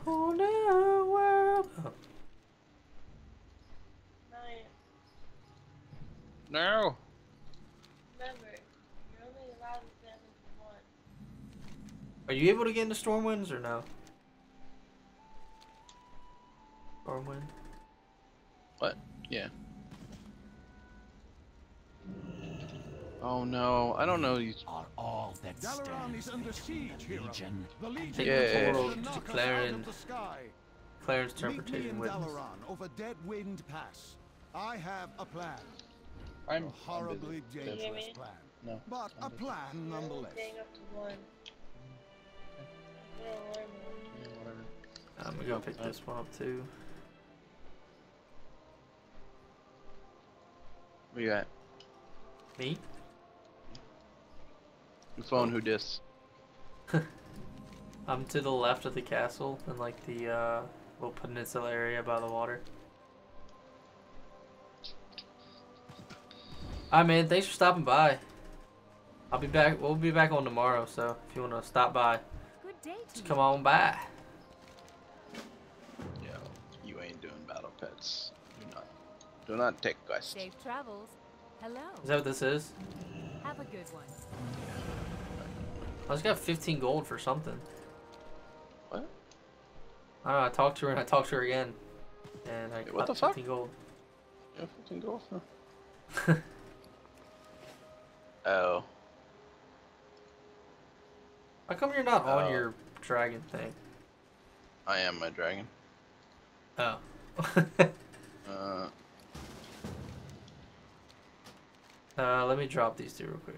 Oh no, world. Oh. No! Remember, you're only allowed to stand for one. Are you able to get into Stormwinds or no? Stormwind? What? Yeah. Oh no, I don't know these. Are all all that Dalaran is under siege, hero. Legion. The Legion Take Yeah. the portal to to knock us out Claren. of the sky. Clarence Meet me interpretation in witness. Dalaran over Dead Wind Pass. I have a plan. I'm A horribly busy. Can you hear dangerous me? plan. No. But a plan I'm nonetheless. staying up to 1. I'm gonna alarm you. Yeah, whatever. I'm gonna go pick this one up too. What you got? Me? Who phone? Who dis? I'm to the left of the castle in like the little peninsula area by the water. Alright man, thanks for stopping by. I'll be back. We'll be back on tomorrow, so if you wanna stop by, Good day to just you. come on by. Yo, you ain't doing battle pets. Do not take quest. Safe travels. Hello. Is that what this is? Have a good one. I just got 15 gold for something. What? I don't know, I talked to her and I talked to her again. And I What got the fuck? 15 gold. Yeah, 15 gold. Huh? Oh. How come you're not on Oh. your dragon thing? I am my dragon. Oh. Let me drop these two real quick.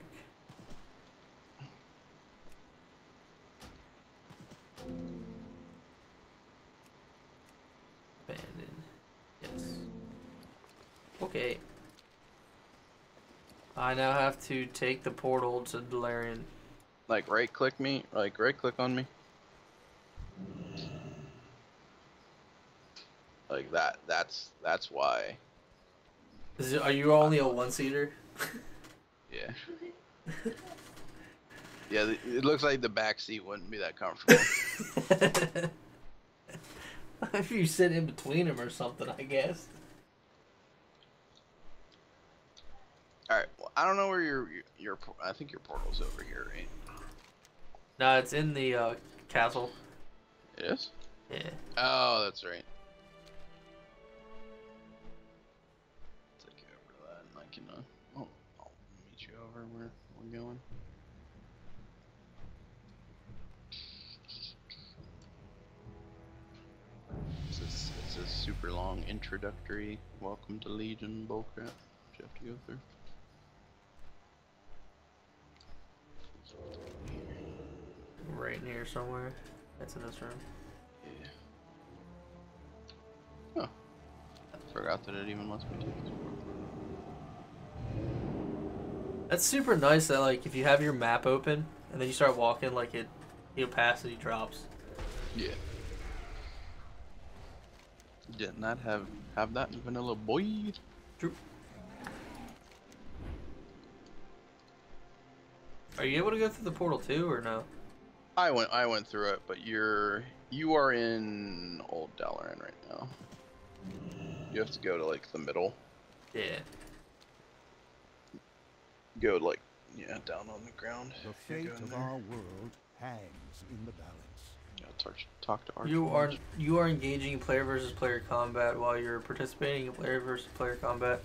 Abandoned. Yes. Okay. I now have to take the portal to Dalaran. Like right click me, like right click on me. Like that. That's why. Are you only a one-seater? Yeah. Yeah, it looks like the back seat wouldn't be that comfortable. If you sit in between them or something, I guess. All right. Well, I don't know where your I think your portal's over here, right? No, it's in the castle. It is? Yeah. Oh, that's right. Take you over to that, and I can I'll meet you over where we're going. It's a super long introductory welcome to Legion bullcrap you have to go through. Right in here somewhere. That's in this room. Yeah. Oh. I forgot that it even lets me take this one. That's super nice that like if you have your map open and then you start walking, like you'll pass and he drops. Yeah. Did not have that in vanilla, boy. True. Are you able to go through the portal too, or no? I went through it, but you are in Old Dalaran right now. You have to go to like the middle. Yeah. Go like down on the ground. The fate of our world hangs in the balance. Yeah, talk to Arch. You are engaging in player versus player combat while you're participating in player versus player combat.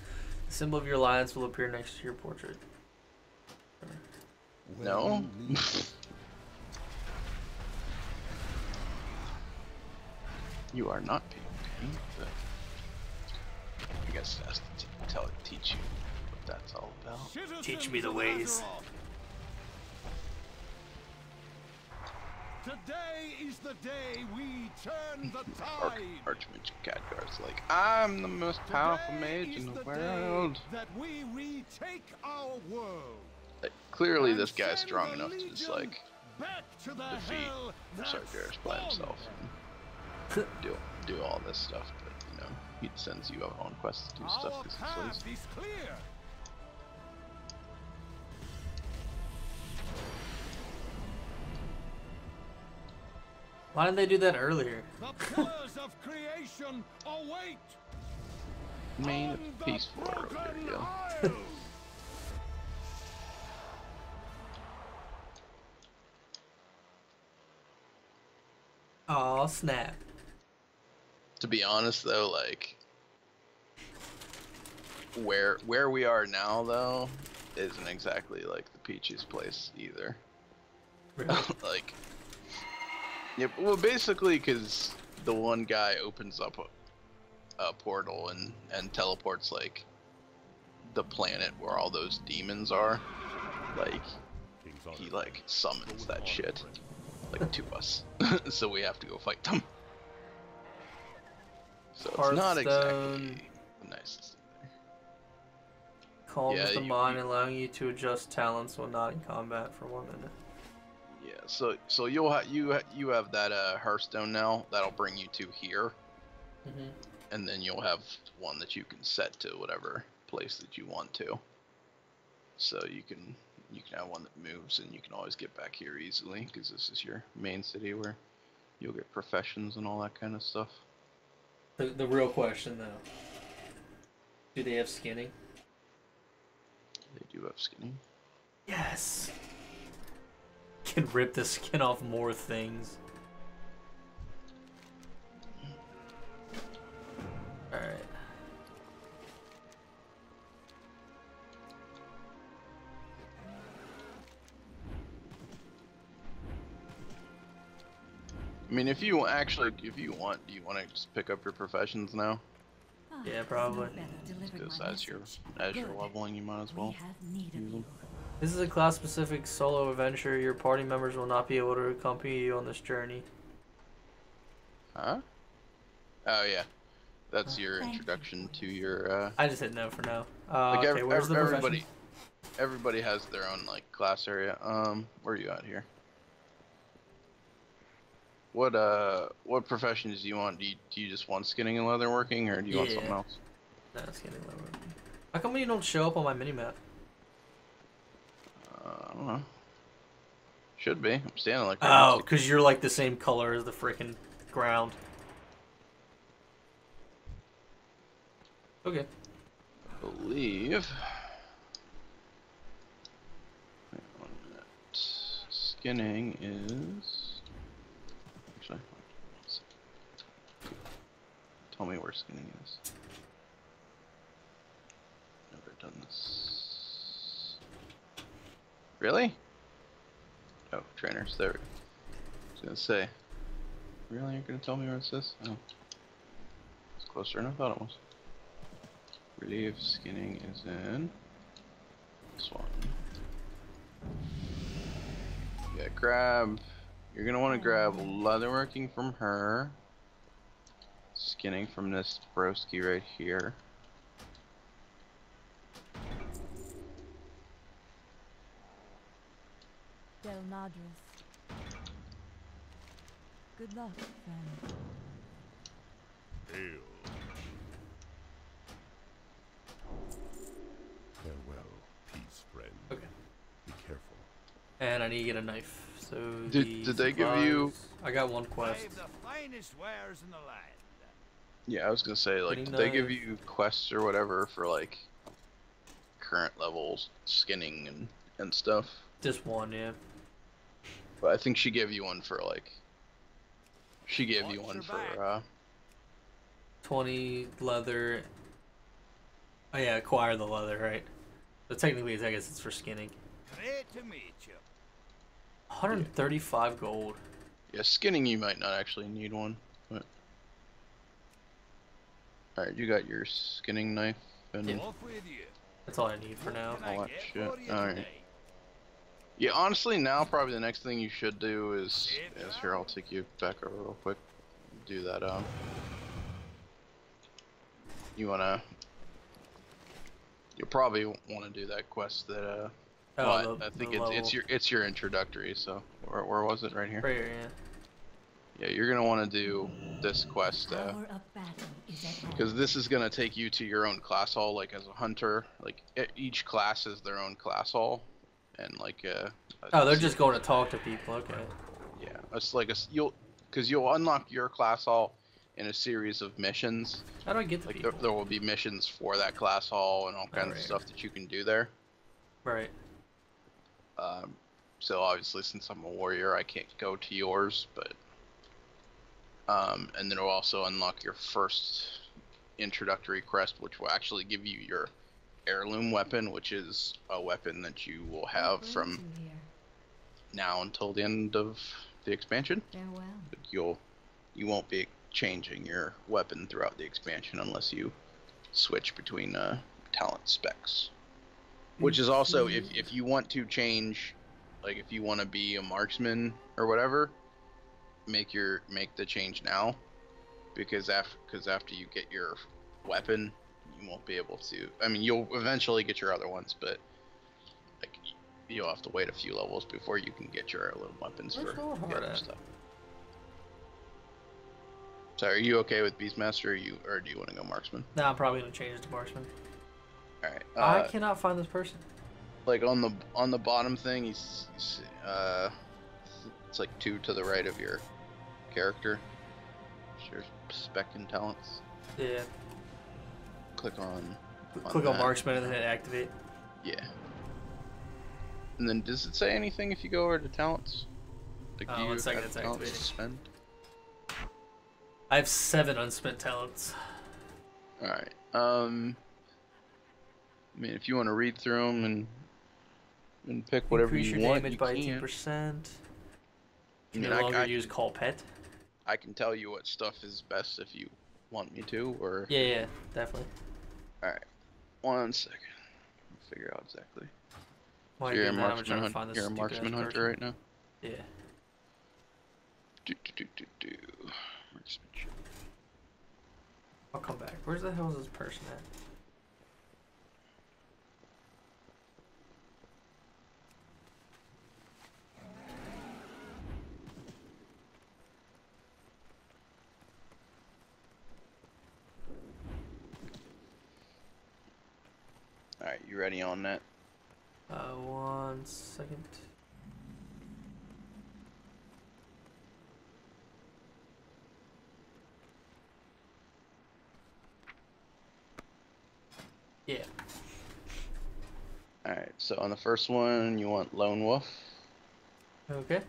The symbol of your alliance will appear next to your portrait. No. You are not PvP. I guess it has to teach you what that's all about. Teach me the ways. Today is the day we turn the tide. Archmage Khadgar's like, I'm the most powerful mage in the world. That we retake our world. Like, clearly this guy's strong enough to just like back to the defeat hell Sargeras by himself and do all this stuff, but you know, he sends you out on quests to do stuff because he's lazy. is clear. Why didn't they do that earlier? The pillars of creation await. Made of peaceful earlier, yo. Aw, snap. To be honest though, like where we are now though isn't exactly like the peachiest place either. Really? Like, yeah, well, basically, because the one guy opens up a portal and teleports like the planet where all those demons are. Like, he like summons that shit like to us, so we have to go fight them. So it's not exactly the nicest thing there. Calms the mind, allowing you to adjust talents when not in combat for 1 minute. Yeah, so you have that Hearthstone now that'll bring you to here, and then you'll have one that you can set to whatever place that you want to. So you can have one that moves, and you can always get back here easily because this is your main city where you'll get professions and all that kind of stuff. The real question though, do they have skinning? They do have skinning. Yes. Can rip the skin off more things. Alright. I mean, if you want, do you want to just pick up your professions now? Yeah, probably. Because as you're leveling, you might as well use them. This is a class-specific solo adventure. Your party members will not be able to accompany you on this journey. Huh? Oh yeah, that's your introduction to your. I just hit no for now. Like okay, where's the profession? Everybody has their own like class area. Where are you at here? What professions do you want? Do you just want skinning and leatherworking, or do you want something else? No, skinning and leatherworking. How come you don't show up on my minimap? I don't know. Should be. I'm standing like. Oh, because you're like the same color as the freaking ground. Okay. I believe. Wait 1 minute. Skinning is. Actually, tell me where skinning is. Never done this. Really? Oh, trainers. There. I was gonna say. Really, you're gonna tell me where it says? Oh, it's closer than I thought it was. Relief skinning is in this one. Yeah, grab. You're gonna want to grab leatherworking from her. Skinning from this broski right here. Del Madras. Good luck, friend. Hail. Farewell, peace, friend. Okay. Be careful. And I need to get a knife. So Did they give you? I got one quest. The finest wares in the land. Yeah, I was gonna say like, did they give you quests or whatever for like current levels skinning and stuff? Just one, yeah. But I think she gave you one for like. She gave you one for 20 leather. Oh yeah, acquire the leather, right? So technically, I guess it's for skinning. Great to meet you. 135 gold. Yeah, skinning you might not actually need one. But... Alright, you got your skinning knife and that's all I need for now. all that shit. Alright. Yeah, honestly, now probably the next thing you should do is here. I'll take you back over real quick. Do that. You wanna? You'll probably want to do that quest that. Well, I think it's your introductory. So where was it? Right here. Right here, yeah. Yeah, you're gonna want to do this quest because this is gonna take you to your own class hall. Like as a hunter, like each class is their own class hall. And like oh, they're just going to talk to people. Okay. Yeah, it's like you'll unlock your class hall in a series of missions. How do I get the people? There will be missions for that class hall and all kinds of stuff that you can do there. Right. So obviously, since I'm a warrior, I can't go to yours, but and then it'll also unlock your first introductory quest, which will actually give you your heirloom weapon, which is a weapon that you will have from now until the end of the expansion. Farewell. But you won't be changing your weapon throughout the expansion unless you switch between talent specs. Which is also if you want to change, like if you want to be a marksman or whatever, make the change now, because after you get your weapon, you won't be able to. I mean, you'll eventually get your other ones, but like you'll have to wait a few levels before you can get your little weapons for the other stuff. So are you okay with Beastmaster, or do you want to go marksman? No, I'm probably gonna change it to marksman. All right. I cannot find this person. Like on the bottom thing, it's like 2 to the right of your character. Your spec and talents. Yeah. Click on marksman and then hit activate. Yeah. And then does it say anything if you go over to talents? Like, do you have talents to spend? I have 7 unspent talents. All right. I mean, if you want to read through them and pick whatever Increase you your want, damage by 18%. You no longer use call pet. I can tell you what stuff is best if you want me to, or... Yeah, definitely. Alright. 1 second. I'll figure out exactly. So you're a marksman hunter right now? Yeah. Marksmanship. I'll come back. Where's the hell is this person at? Alright, you ready on that? 1 second. Yeah. Alright, so on the first one, you want Lone Wolf. Okay.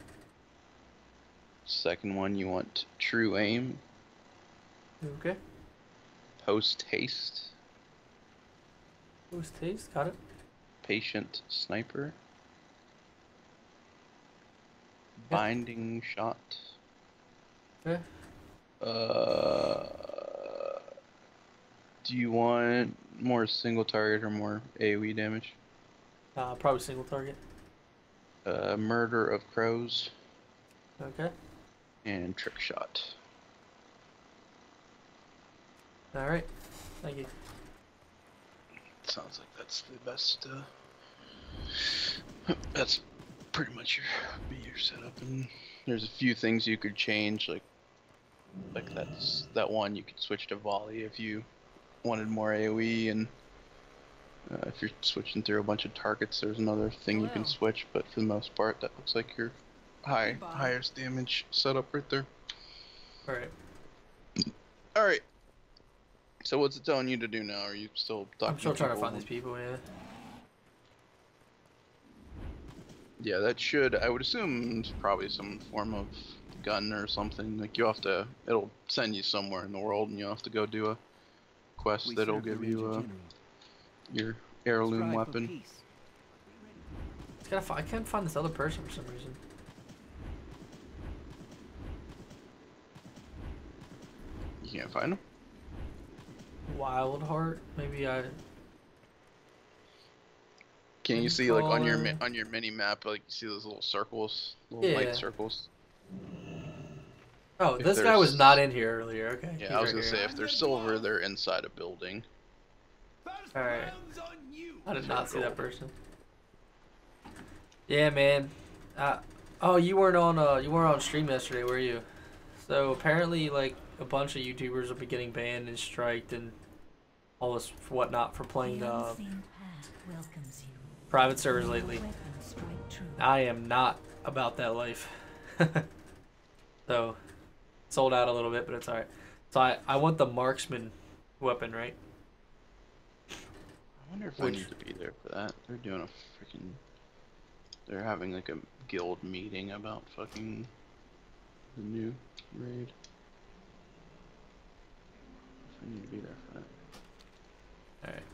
Second one, you want True Aim. Okay. Post Haste. Post Haste, got it. Patient Sniper. Binding Shot. Okay. Do you want more single target or more AoE damage? Probably single target. Murder of Crows. Okay. And Trick Shot. Alright. Thank you. Sounds like that's the best, that's pretty much your setup, and there's a few things you could change, like that one you could switch to volley if you wanted more AoE, and if you're switching through a bunch of targets, there's another thing you can switch, but for the most part, that looks like your highest damage setup right there. Alright. So what's it telling you to do now? Are you still talking? I'm still trying to find these people, yeah. Yeah, that should, I would assume, it's probably some form of gun or something. Like it'll send you somewhere in the world, and you'll have to go do a quest that'll give you your heirloom weapon. I can't find this other person for some reason. You can't find him? Wildheart, maybe I. Can you see like on your mini map, like you see those little circles, light circles? Oh, this guy was not in here earlier. Okay. Yeah, I was gonna say if they're silver, they're inside a building. All right. I did not see that person. Yeah, man. Oh, you weren't on stream yesterday, were you? So apparently, like a bunch of YouTubers will be getting banned and striked and all this whatnot for playing private servers lately. I am not about that life. So sold out a little bit, but it's alright. So I want the marksman weapon, right? I wonder if I need to be there for that. They're doing a freaking... They're having like a guild meeting about fucking the new raid. I need to be there for that. Alright.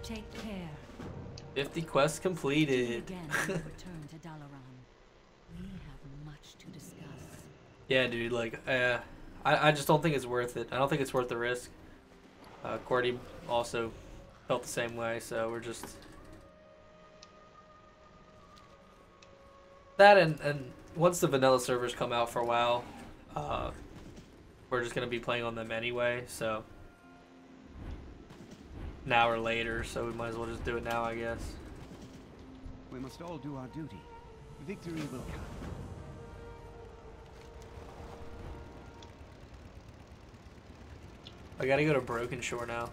Take care. 50 quests completed. Again, when we return to Dalaran. We have much to discuss. Yeah, dude. Like, I just don't think it's worth it. I don't think it's worth the risk. Cordy also felt the same way, so we're just that and once the vanilla servers come out for a while, we're just gonna be playing on them anyway. So now or later, so we might as well just do it now, I guess. We must all do our duty. Victory will come. I gotta go to Broken Shore now.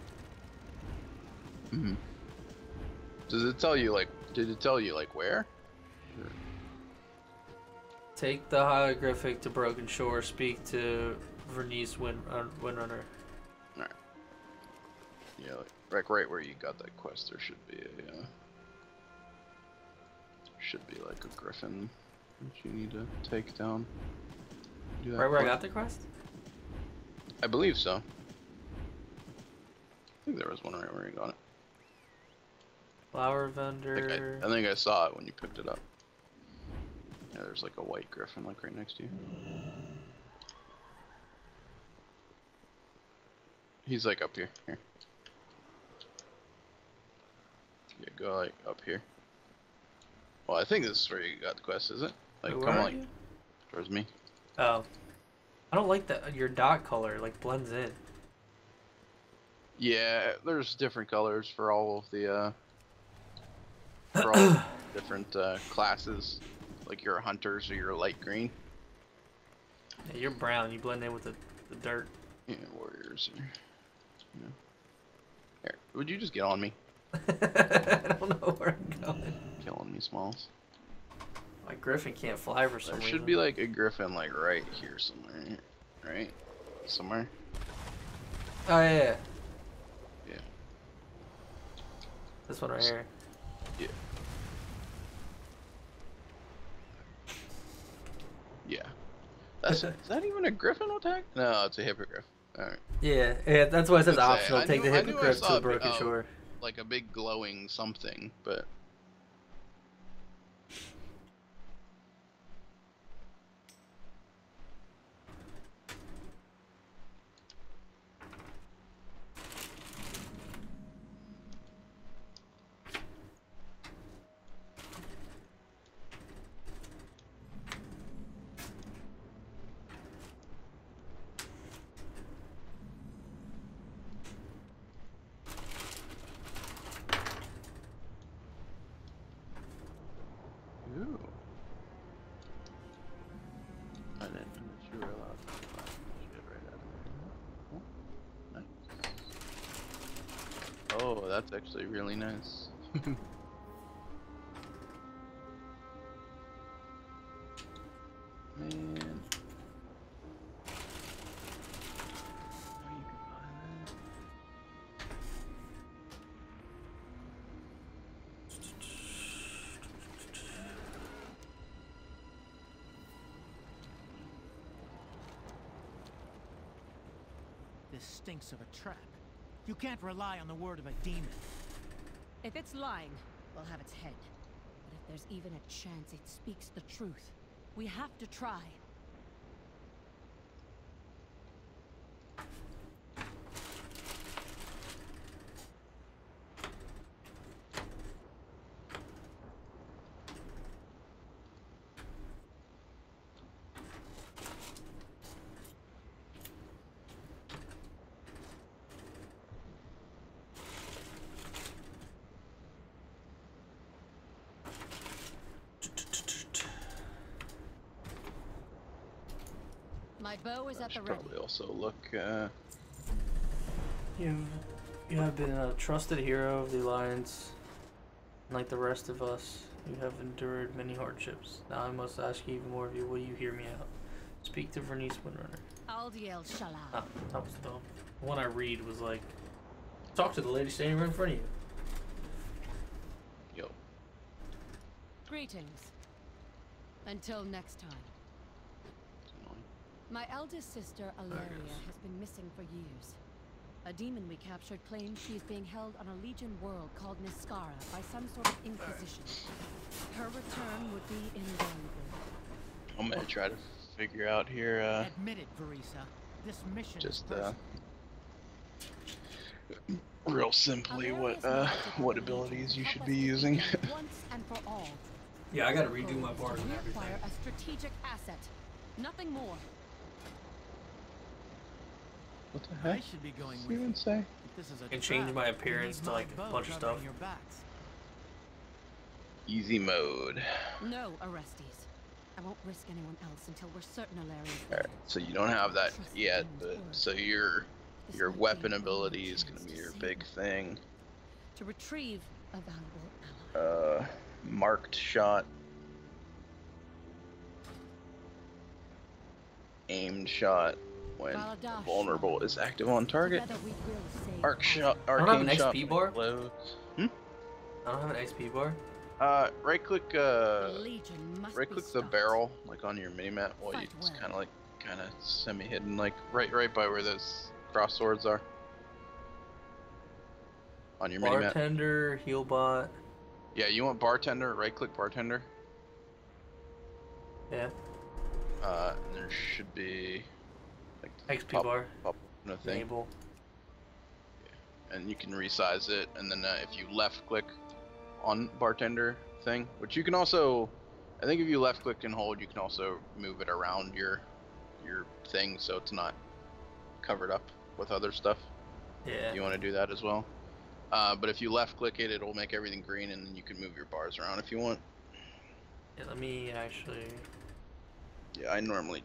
Mm-hmm. Does it tell you like? Did it tell you like where? Or... Take the hieroglyphic to Broken Shore. Speak to Vernice Windrunner. Alright. Yeah, like right where you got that quest, there should be a like a griffin that you need to take down. Right where I got the quest? I believe so. I think there was one right where you got it. Flower vendor. I think I saw it when you picked it up. Yeah, there's like a white griffin like right next to you. He's like up here. Here. Yeah, go like up here. Well, I think this is where you got the quest, is it? Like, Wait, come where like are you? towards me. Oh. I don't like that. Your dot color like blends in. Yeah, there's different colors for all of the for all the different classes. Like you're a hunter, so you're light green. Yeah, you're brown. You blend in with the dirt. Yeah, warriors. Yeah. Here, would you just get on me? I don't know where I'm going. Killing me, Smalls. My griffin can't fly for some There reason. should be like a griffin like right here somewhere, right? Somewhere. Oh yeah. Yeah. This one right here. Yeah. Yeah. That's is that even a griffin attack? No, it's a hippogriff. Alright. Yeah, that's why it says optional. Take the hippogriff to the Broken Shore. Like a big glowing something, but ooh. I didn't know that you were allowed to shit right out of there. Nice. Oh, that's actually really nice. Man. Oh, you can buy that. This stinks of a trap. You can't rely on the word of a demon. If it's lying, we'll have its head. But if there's even a chance it speaks the truth, we have to try. My bow is I at the should ready. probably also look. You have been a trusted hero of the Alliance. Like the rest of us, you have endured many hardships. Now I must ask you even more of you. Will you hear me out? Speak to Vernice Windrunner. Aldiel Shala. Ah, that was dumb. The one I read was like, talk to the lady standing right in front of you. Yo. Greetings. Until next time. My eldest sister, Alaria, has been missing for years. A demon we captured claims she is being held on a Legion world called Niskara by some sort of inquisition. Her return would be invaluable. I'm gonna try to figure out here. Admit it, Verisa. This mission Just is real simply what abilities you should be using. Once and for all. Yeah, I gotta redo my bars and everything. Acquire a strategic asset. Nothing more. What the heck? I should be going What with you even say? This is a And change trap. my appearance to like a bunch of stuff. Your backs. Easy mode. No, Orestes. I won't risk anyone else until we're certain Alaria's All right, so you don't have that yet, but so your weapon ability is gonna be your big thing. To retrieve a valuable ally. Marked shot, aimed shot when vulnerable is active on target. Arc shot, I don't have an arcane shot. XP bar. Explodes. I don't have an XP bar. Right click the barrel like on your minimap while it's kind of semi hidden, like right by where those cross swords are on your minimap. Bartender, heal bot. Yeah, you want bartender. Right click bartender. Yeah. And there should be like XP bar. Pop no thing. Enable. Yeah. And you can resize it, and then if you left click on bartender thing, which you can also, I think if you left click and hold, you can also move it around your thing so it's not covered up with other stuff. Yeah. You want to do that as well. But if you left click it, it'll make everything green, and then you can move your bars around if you want. Yeah, let me actually. Yeah, I normally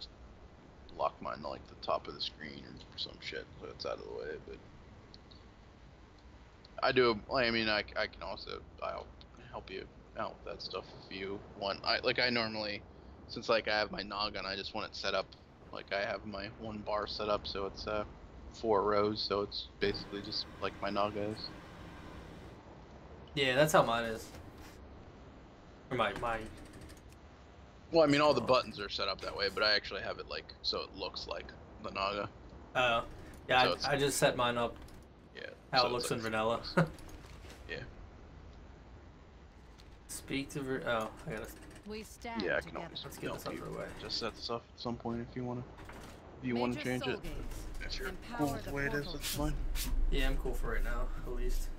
lock mine to like the top of the screen or some shit so it's out of the way, but I do. I mean, I can also I'll help you out with that stuff if you want. I normally, since like I have my noggin, I just want it set up like I have my one bar set up, so it's 4 rows, so it's basically just like my naga is. Yeah, that's how mine is. Or my. Well, I mean, all the buttons are set up that way, but I actually have it like so it looks like the naga. Oh, yeah. So I just set mine up. Yeah. How so it looks like, in vanilla. Yeah. Speak to oh, I gotta. We stand Yeah, I can together. always Let's get this help you underway. just set this up at some point if you wanna change it. If you're cool with the way it is, that's fine. Yeah, I'm cool for right now, at least.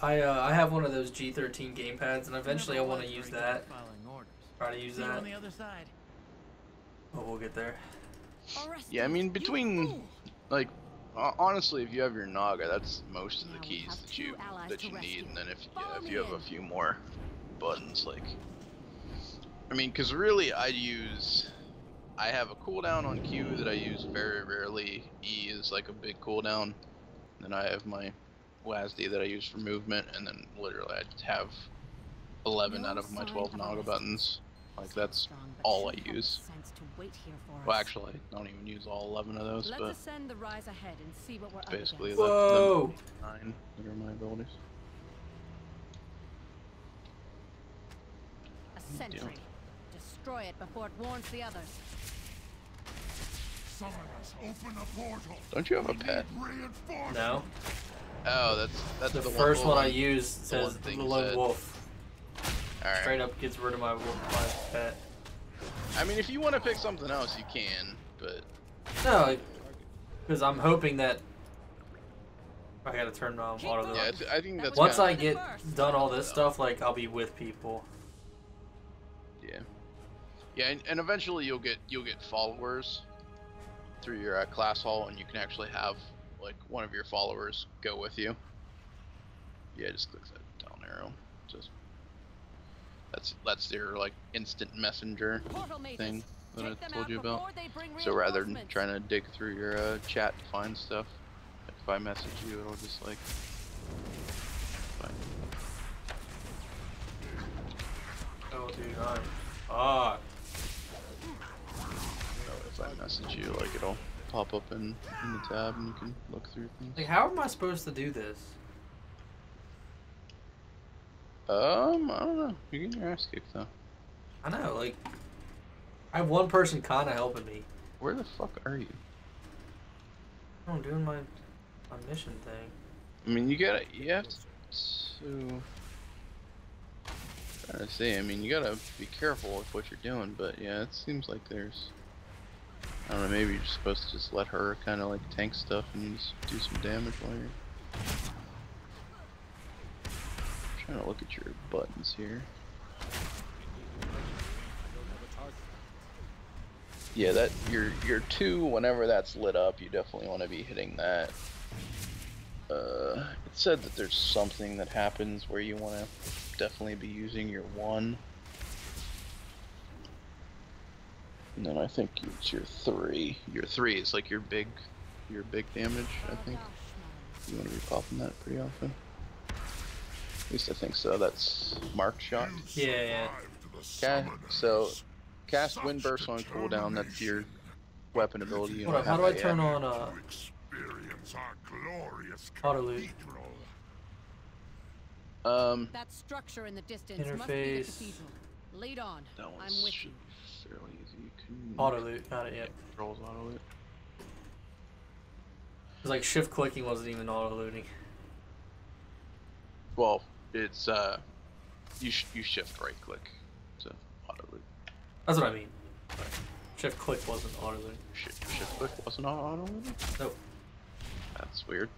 I have one of those G13 gamepads, and eventually I want to use that. Try to use that. On the other side. Oh, we'll get there. Yeah, I mean, between like honestly, if you have your naga, that's most of the keys that you need, and then if you have a few more buttons, like I mean, because really I have a cooldown on Q that I use very rarely. E is like a big cooldown. Then I have my WASD that I use for movement, and then literally I have 11 out of my 12 naga buttons. Like that's all I use. Well, actually, I don't even use all 11 of those, but ascend the rise ahead and see what we're up basically against. Whoa! the 9 that are my abilities. A sentry. Destroy it before it warns the others. Summoners, open a portal. Don't you have a pet? No. Oh, that's The the first one I use. used says the lone wolf. Alright. Straight up gets rid of my pet. I mean, if you want to pick something else, you can, but No, because I'm hoping that I gotta turn on auto. yeah, I think that's Once I kinda, get done all this stuff, like I'll be with people. yeah, yeah, and eventually you'll get followers through your class hall, and you can actually have like one of your followers go with you. Yeah, just click that down arrow. Just that's your like instant messenger thing that I told you about. So rather than trying to dig through your chat to find stuff, like if I message you, it'll just like find. Oh, dude, oh, If I message you, like it'll pop up in the tab and you can look through things. like how am I supposed to do this? I don't know. You're getting your ass kicked though. I know, like I have one person kind of helping me. Where the fuck are you? I'm doing my mission thing. I mean, you have to. Trying to say, I mean, you gotta be careful with what you're doing, but yeah, it seems like there's. I don't know, maybe you're supposed to just let her kind of like tank stuff and you just do some damage while you're. I'm trying to look at your buttons here. Yeah, that your 2, whenever that's lit up, you definitely want to be hitting that. It said that there's something that happens where you want to definitely be using your 1. And then I think it's your 3. Your 3 is like your big damage, I think. You want to be popping that pretty often. At least I think so. That's marked shot. Yeah. Okay, so cast wind burst on cooldown. That's your weapon ability. You Hold up, how do I turn on auto loot? That structure in the distance interface. must be the cathedral. Lead on. I'm with you. Fairly easy. You can auto loot, got it yet. Controls auto loot. It's like shift clicking wasn't even auto looting. Well, it's you shift right click to auto loot. That's what I mean. Shift click wasn't auto looting. Shift click wasn't auto looting? Nope. That's weird.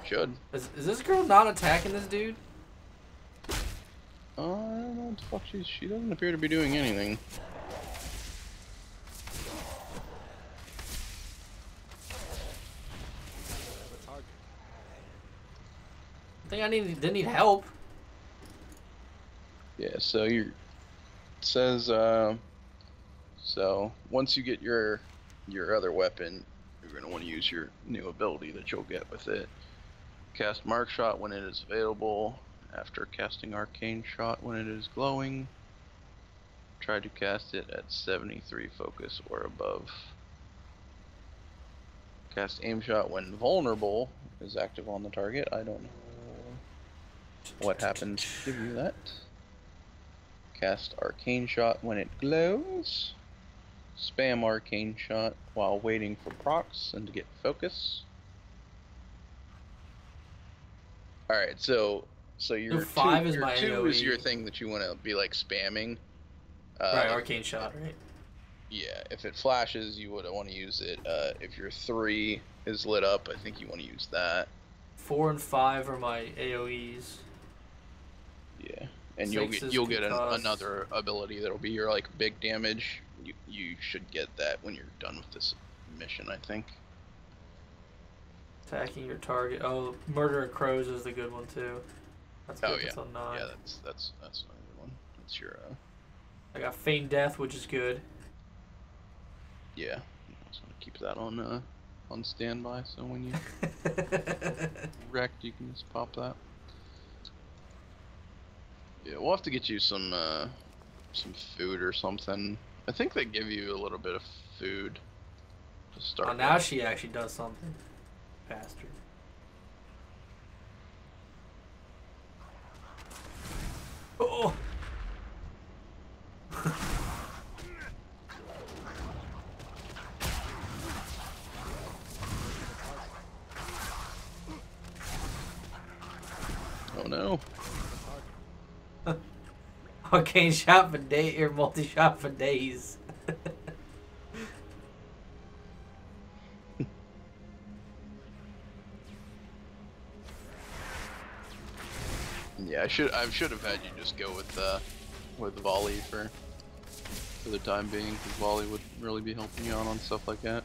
Should. Is this girl not attacking this dude? I don't know what the fuck she doesn't appear to be doing anything. I think didn't need help. Yeah, so it says so once you get your other weapon, you're gonna want to use your new ability that you'll get with it. Cast Mark Shot when it is available. After casting Arcane Shot when it is glowing. Try to cast it at 73 focus or above. Cast Aim Shot when vulnerable is active on the target. I don't know what happens to give you that. Cast Arcane Shot when it glows. Spam Arcane Shot while waiting for procs and to get focus. Alright, so your 5 is your my 2 AoE. is your thing that you want to be like spamming. Right, Arcane Shot, right? Yeah, if it flashes, you would want to use it. If your 3 is lit up, I think you want to use that. 4 and 5 are my AoEs. Yeah, and you'll get another ability that'll be your like big damage. You should get that when you're done with this mission, I think. Attacking your target. Oh, Murdering Crows is the good one too. That's good. Oh yeah, that's on 9. yeah, that's another one. That's your. I got Feign Death, which is good. Yeah, I just want to keep that on standby, so when you wrecked, you can just pop that. Yeah, we'll have to get you some food or something. I think they give you a little bit of food to start. Oh, now she actually does something. Bastard. Oh! Oh no. Arcane Shot for day or multi-shot for days. Yeah, I should have had you just go with volley for the time being, because volley would really be helping you out on stuff like that.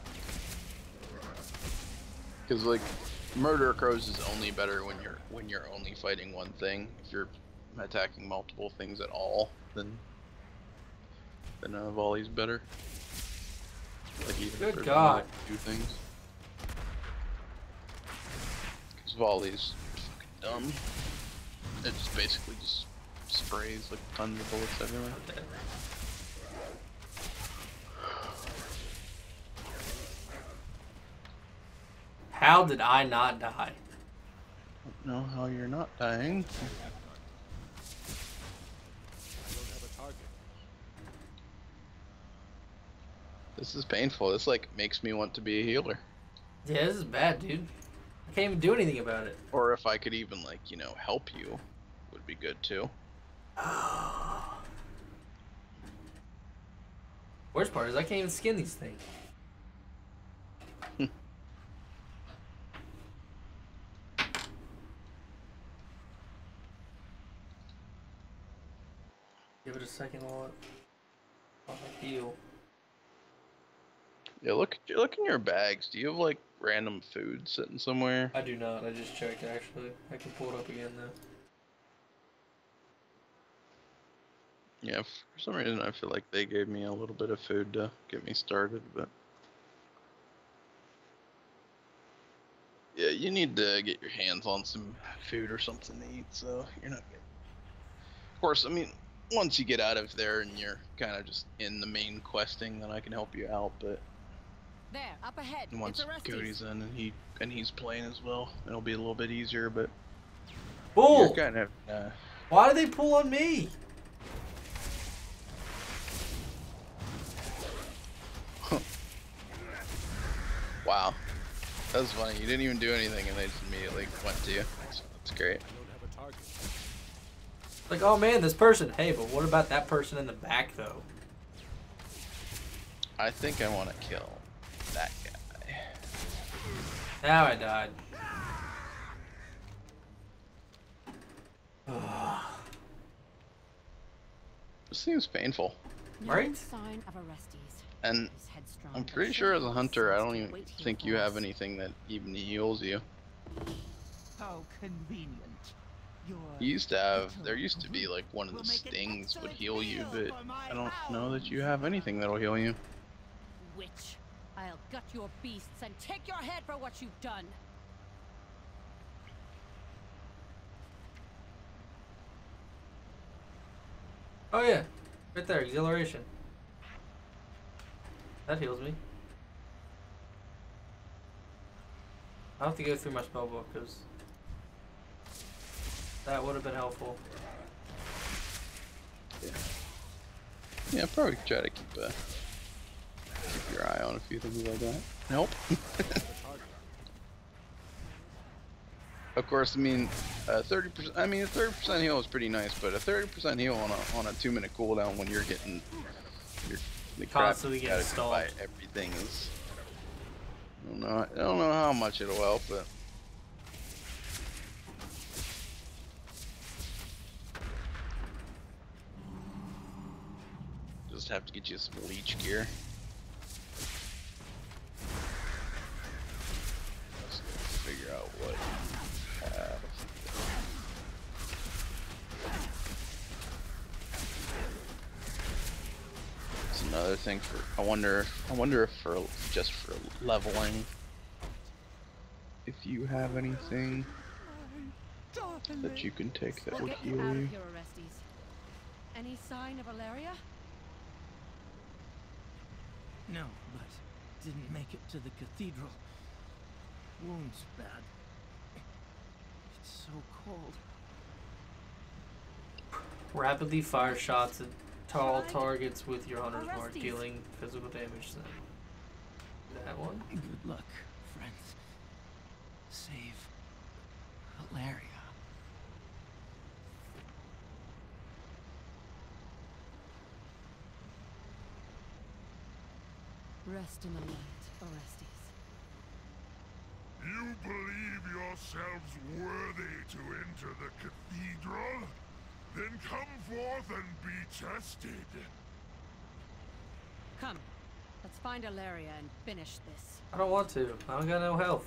Because like Murder Crows is only better when you're only fighting one thing. If you're attacking multiple things at all, then volley's better. Like even Good if there's God. two things. Because volley's fucking dumb. It just basically just sprays like tons of bullets everywhere. How did I not die? I don't know how you're not dying. This is painful. This like makes me want to be a healer. Yeah, this is bad, dude. I can't even do anything about it. Or if I could even, like, you know, help you, would be good too. Worst part is I can't even skin these things. Give it a second while I heal. Yeah, look in your bags. Do you have like random food sitting somewhere? I do not. I just checked actually. I can pull it up again though. Yeah, for some reason I feel like they gave me a little bit of food to get me started, but yeah, you need to get your hands on some food or something to eat, so you're not getting... Of course, I mean, once you get out of there and you're kind of just in the main questing, then I can help you out, but There, up ahead. once Cody's in and he's playing as well, it'll be a little bit easier, but Bull! you're kind of Why do they pull on me? Wow, that was funny. You didn't even do anything, and they just immediately went to you. That's great. Like, oh man, this person. Hey, but what about that person in the back, though? I think I want to kill that guy. Now I died. This seems painful. Right? Sign of Orestes. And I'm pretty sure as a hunter, I don't even think you have anything that even heals you. How convenient. There used to be like one of the stings would heal you, but I don't know that you have anything that'll heal you. Witch, I'll gut your beasts and take your head for what you've done. Oh yeah, right there, exhilaration. That heals me. I'll have to go through my spellbook because that would have been helpful. Yeah, probably try to keep your eye on a few things like that. Help. Of course, I mean, 30%. I mean, a 30% heal is pretty nice, but a 30% heal on a 2-minute cooldown when you're getting the constantly getting stalled by everything is. I don't know how much it'll help, but. Just have to get you some leech gear. Let's figure out what you have. It's another thing for. I wonder if for just for leveling, if you have anything that you can take that would heal you. Any sign of Valeria? No, but didn't make it to the cathedral. Wounds bad. It's so cold. Rapidly fire shots at tall targets with your hunter's mark, dealing physical damage to them. That one? Good luck, friends. Save Valeria. Rest in the light, Orestes. You believe yourselves worthy to enter the cathedral? Then come forth and be tested. Come, let's find Valeria and finish this. I don't want to. I don't got no health.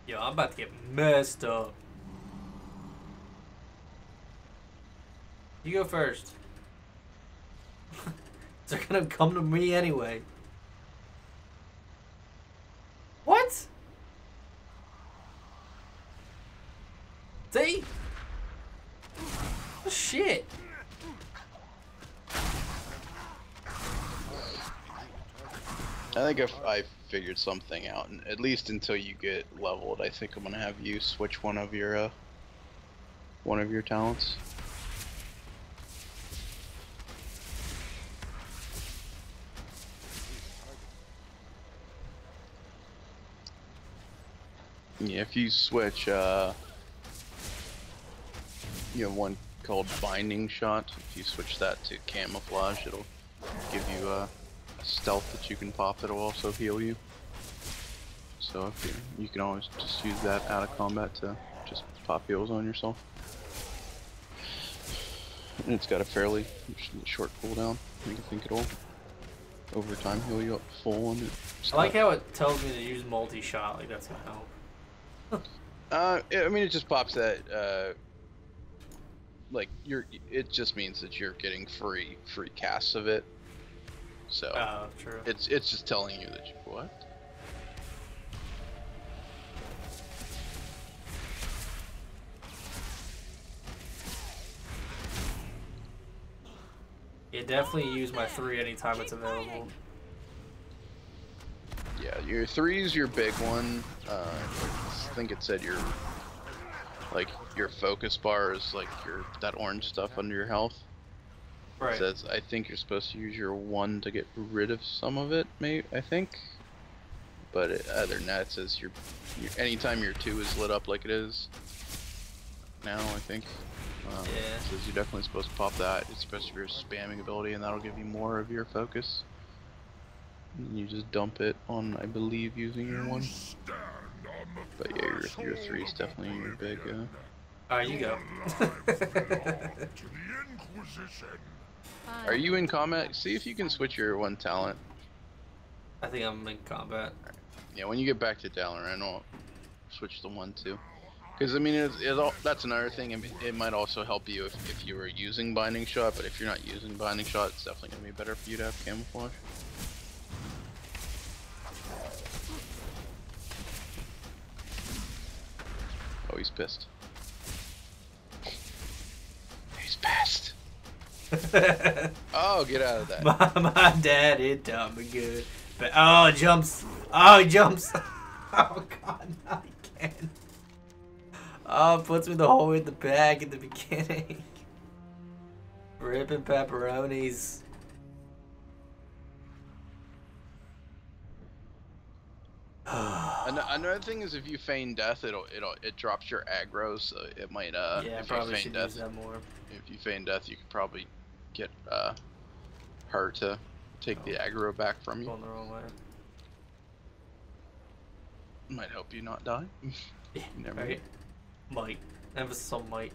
Yo, I'm about to get messed up. You go first. They're gonna come to me anyway. What? See? Oh, shit. I think if I figured something out, and at least until you get leveled, I think I'm gonna have you switch one of your talents. Yeah, if you switch, you have one called Binding Shot. If you switch that to Camouflage, it'll give you a stealth that you can pop that'll also heal you. So if you can always just use that out of combat to just pop heals on yourself. And it's got a fairly short cooldown. I think it'll over time heal you up full on it. I like how it tells me to use multi-shot, like that's gonna help. I mean, it just pops that, like, it just means that you're getting free casts of it. So, true. It's just telling you that what? Yeah, definitely use my 3 anytime it's available. Yeah, your 3 is your big one. I think it said your focus bar is like that orange stuff under your health. Right. It says I think you're supposed to use your 1 to get rid of some of it, I think. But other than that, it says anytime your 2 is lit up like it is now, I think. Yeah. It says you're definitely supposed to pop that. It's supposed to be your spamming ability, and that'll give you more of your focus. And you just dump it on, I believe, using your 1. But yeah, your 3 is definitely your big. Alright, you go. Are you in combat? See if you can switch your 1 talent. I think I'm in combat. Yeah, when you get back to Dalaran, I'll switch the 1 too. Because I mean, that's another thing. It might also help you if you were using Binding Shot, but if you're not using Binding Shot, it's definitely gonna be better for you to have Camouflage. Oh, he's pissed. He's pissed. Oh, get out of that. My daddy taught me good. But oh, he jumps. Oh, he jumps. Oh god, no, he can't. Oh, puts me the whole way in the bag in the beginning. Ripping pepperonis. Another thing is if you feign death, it drops your aggro, so it might yeah, if probably you feign should death, use that more. If you feign death, you could probably get her to take the aggro back from you. Going the wrong way. Might help you not die. Yeah, never right. Might. Emphasis on might.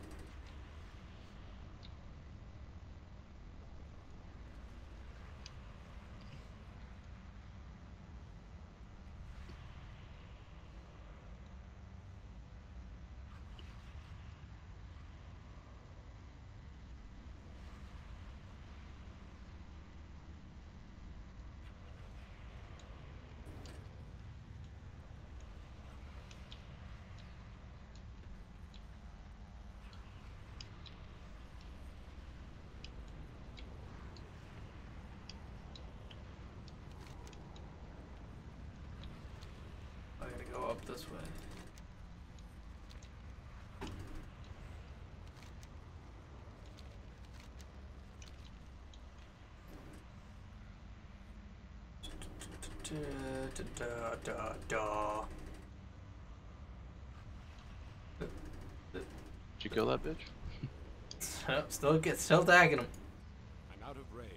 I gotta go up this way. Did you kill that bitch? Still tagging him. I'm out of range.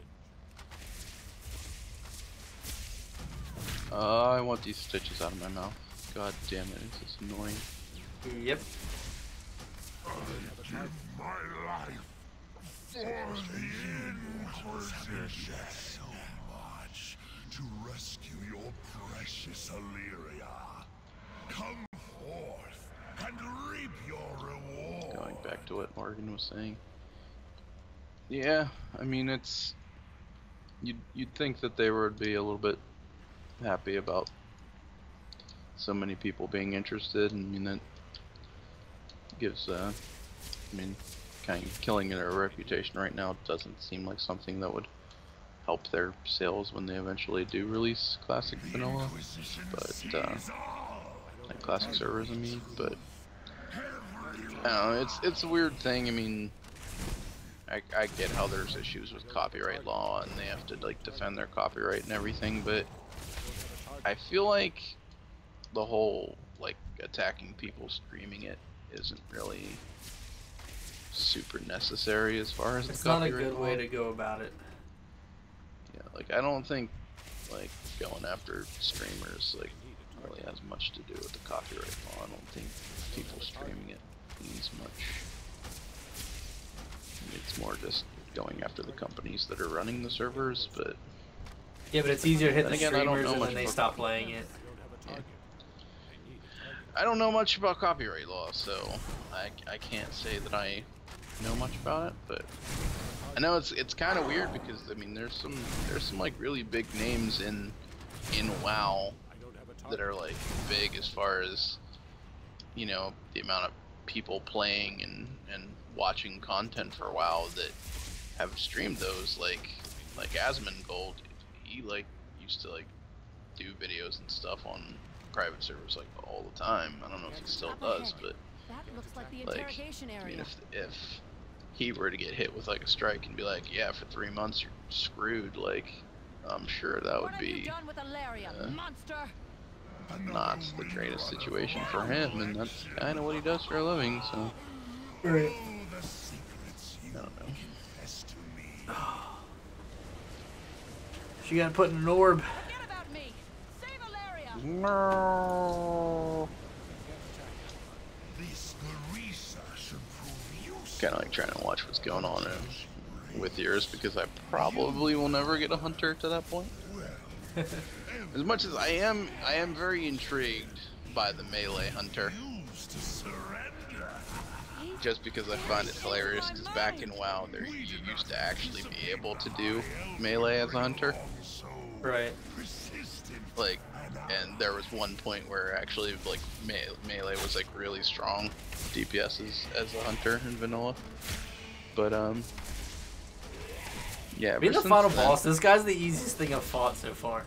I want these stitches out of my mouth. God damn it, it's just annoying. Yep. Give my life for the Inquisition. So much to rescue your precious Illyria. Come forth and reap your reward. Going back to what Morgan was saying. Yeah, I mean you'd think that they would be a little bit happy about so many people being interested, and I mean that gives I mean kind of killing their reputation right now doesn't seem like something that would help their sales when they eventually do release classic vanilla, but like classic servers I mean, but I don't know, it's a weird thing. I mean I get how there's issues with copyright law and they have to like defend their copyright and everything, but I feel like the whole like attacking people streaming it isn't really super necessary as far as it's the not a copyright good law. way to go about it. Yeah, like I don't think like going after streamers like really has much to do with the copyright law. I don't think people streaming it means much. It's more just going after the companies that are running the servers, but yeah, but it's easier to hit the again, I don't streamers know and much then they about stop playing it. Yeah. I don't know much about copyright law, so I can't say that I know much about it, but I know it's kind of weird because I mean there's some like really big names in WoW that are like big as far as, you know, the amount of people playing and watching content for WoW that have streamed those, like Asmongold. He like used to like do videos and stuff on private servers like all the time. I don't know if he still does, but That looks like the like, interrogation area. I mean, if he were to get hit with like a strike and be like, yeah, for 3 months you're screwed, like I'm sure that would be not the greatest situation for him, and that's kind of what he does for a living, so Right. I don't know. She got put in an orb. Forget about me. Save Alaria. No. Kind of like trying to watch what's going on with yours, because I probably will never get a hunter to that point. As much as I am very intrigued by the melee hunter. Just because I find it hilarious, because back in WoW, you used to actually be able to do melee as a hunter. Right. Like, and there was one point where actually, like, melee was like really strong DPS as a hunter in vanilla. But yeah. Being the final boss, this guy's the easiest thing I've fought so far.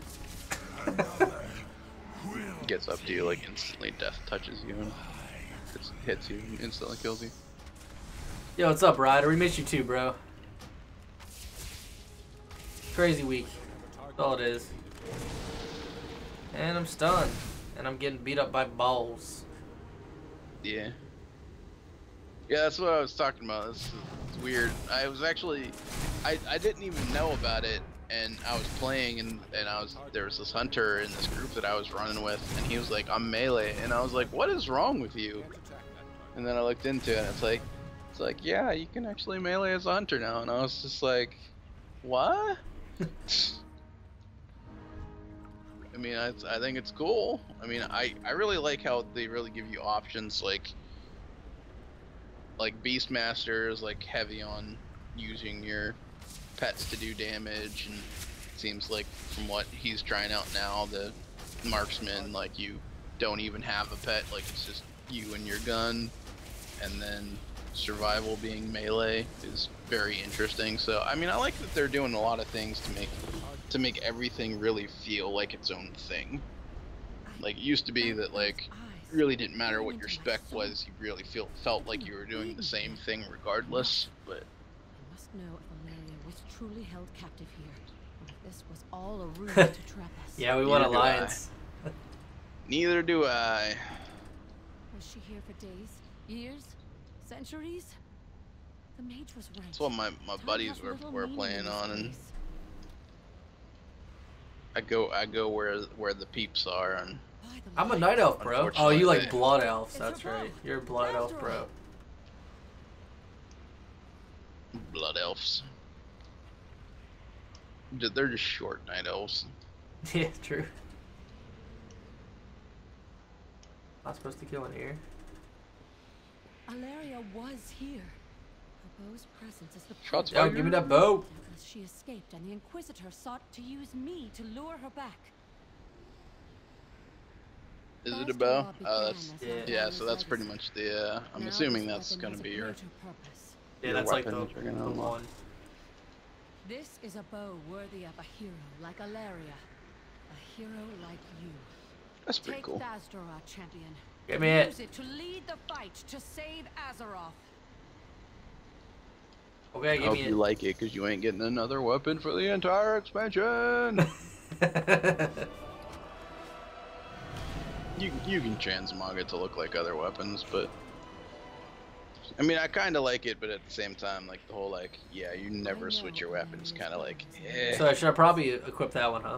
Gets up to you like instantly, death touches you and hits you and instantly kills you. Yo, what's up, Ryder? We miss you too, bro. Crazy week. That's all it is. And I'm stunned. And I'm getting beat up by balls. Yeah. Yeah, that's what I was talking about. It's weird. I was actually, I didn't even know about it, and I was playing, and there was this hunter in this group that I was running with, and he was like, I'm melee, and I was like, what is wrong with you? And then I looked into it, and it's like, yeah, you can actually melee as a hunter now, and I was just like, what? I mean, I think it's cool. I mean, I really like how they really give you options, like Beastmaster is like heavy on using your pets to do damage, and it seems like from what he's trying out now, the marksman, like, you don't even have a pet, like it's just you and your gun. And then survival being melee is very interesting. So I mean, I like that they're doing a lot of things to make everything really feel like its own thing. Like, it used to be that, like, it really didn't matter what your spec was, you really felt like you were doing the same thing regardless. But I must know if Alaria was truly held captive here, or if this was all a ruse to trap us. Yeah, we want alliance. Neither do I. Was she here for days, years, centuries? The mage was right. That's what my buddies were playing on, and I go where the peeps are. And I'm a night elf, bro. Oh, you like blood elves? That's right. You're a blood elf, bro. Blood elves. They're just short night elves. Yeah, true. Not supposed to kill in here. Alaria was here. Her bow's presence is the Shots fired. Yo, give me that bow. She escaped, and the Inquisitor sought to use me to lure her back. Is it a bow? Yeah. So that's pretty much the. I'm assuming that's gonna be your. Yeah, that's like the one. This is a bow worthy of a hero like Alaria, a hero like you. That's pretty cool. Take Azdaroth, champion. Give me it. Use it to lead the fight to save Azeroth. Okay, I give hope me it. you like it, because you ain't getting another weapon for the entire expansion. You can transmog it to look like other weapons, but I mean, I kind of like it, but at the same time, like the whole like, yeah, you never switch your weapons, kind of like, eh. So I should probably equip that one, huh?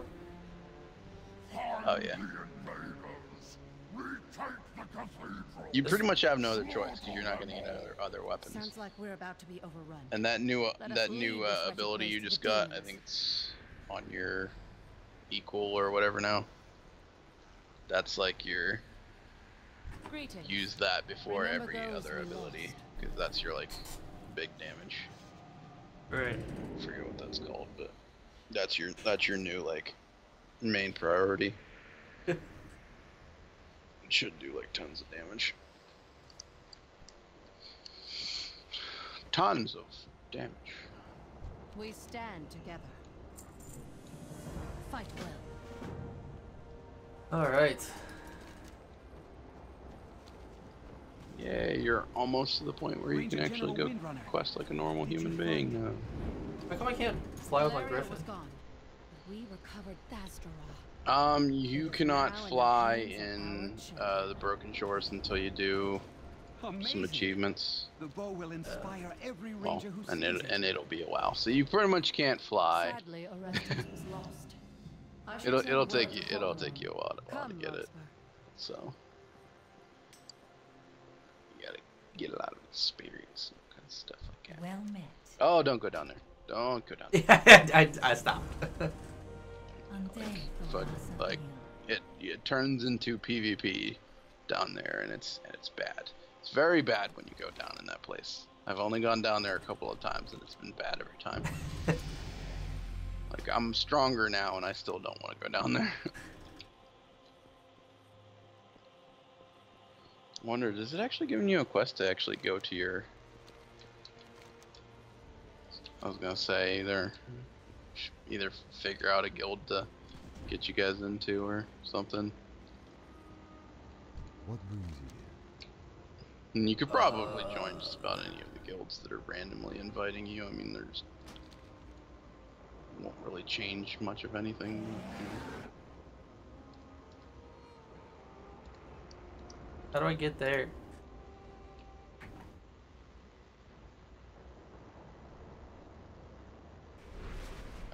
Oh yeah. You pretty much have no other choice because you're not going to get other weapons. Sounds like we're about to be overrun. And that new ability you just got, I think it's on your equal or whatever now. That's like your use that before every other ability because that's your like big damage. Right. I forget what that's called, but that's your new like main priority. It should do like tons of damage. Tons of damage. We stand together. Fight well. All right. Yeah, you're almost to the point where you can actually go quest like a normal human being. How come I can't fly with my griffin? We recovered Thastra. You cannot fly in the Broken Shores until you do some achievements. The bow will inspire every ranger who and sees and it'll be a while. So you pretty much can't fly. Sadly, Orestes was lost. it'll take you a while to get it. So you gotta get a lot of experience and kind of stuff like that. Well met. Oh, don't go down there. Don't go down there. Yeah, I stopped. like it turns into PvP down there, and it's bad. It's very bad when you go down in that place. I've only gone down there a couple of times, and it's been bad every time. Like I'm stronger now, and I still don't want to go down there. I wonder, does it actually give you a quest to actually go to your? I was gonna say either figure out a guild to get you guys into or something. What brings you here? And you could probably join just about any of the guilds that are randomly inviting you. I mean, there's won't really change much of anything. How do I get there?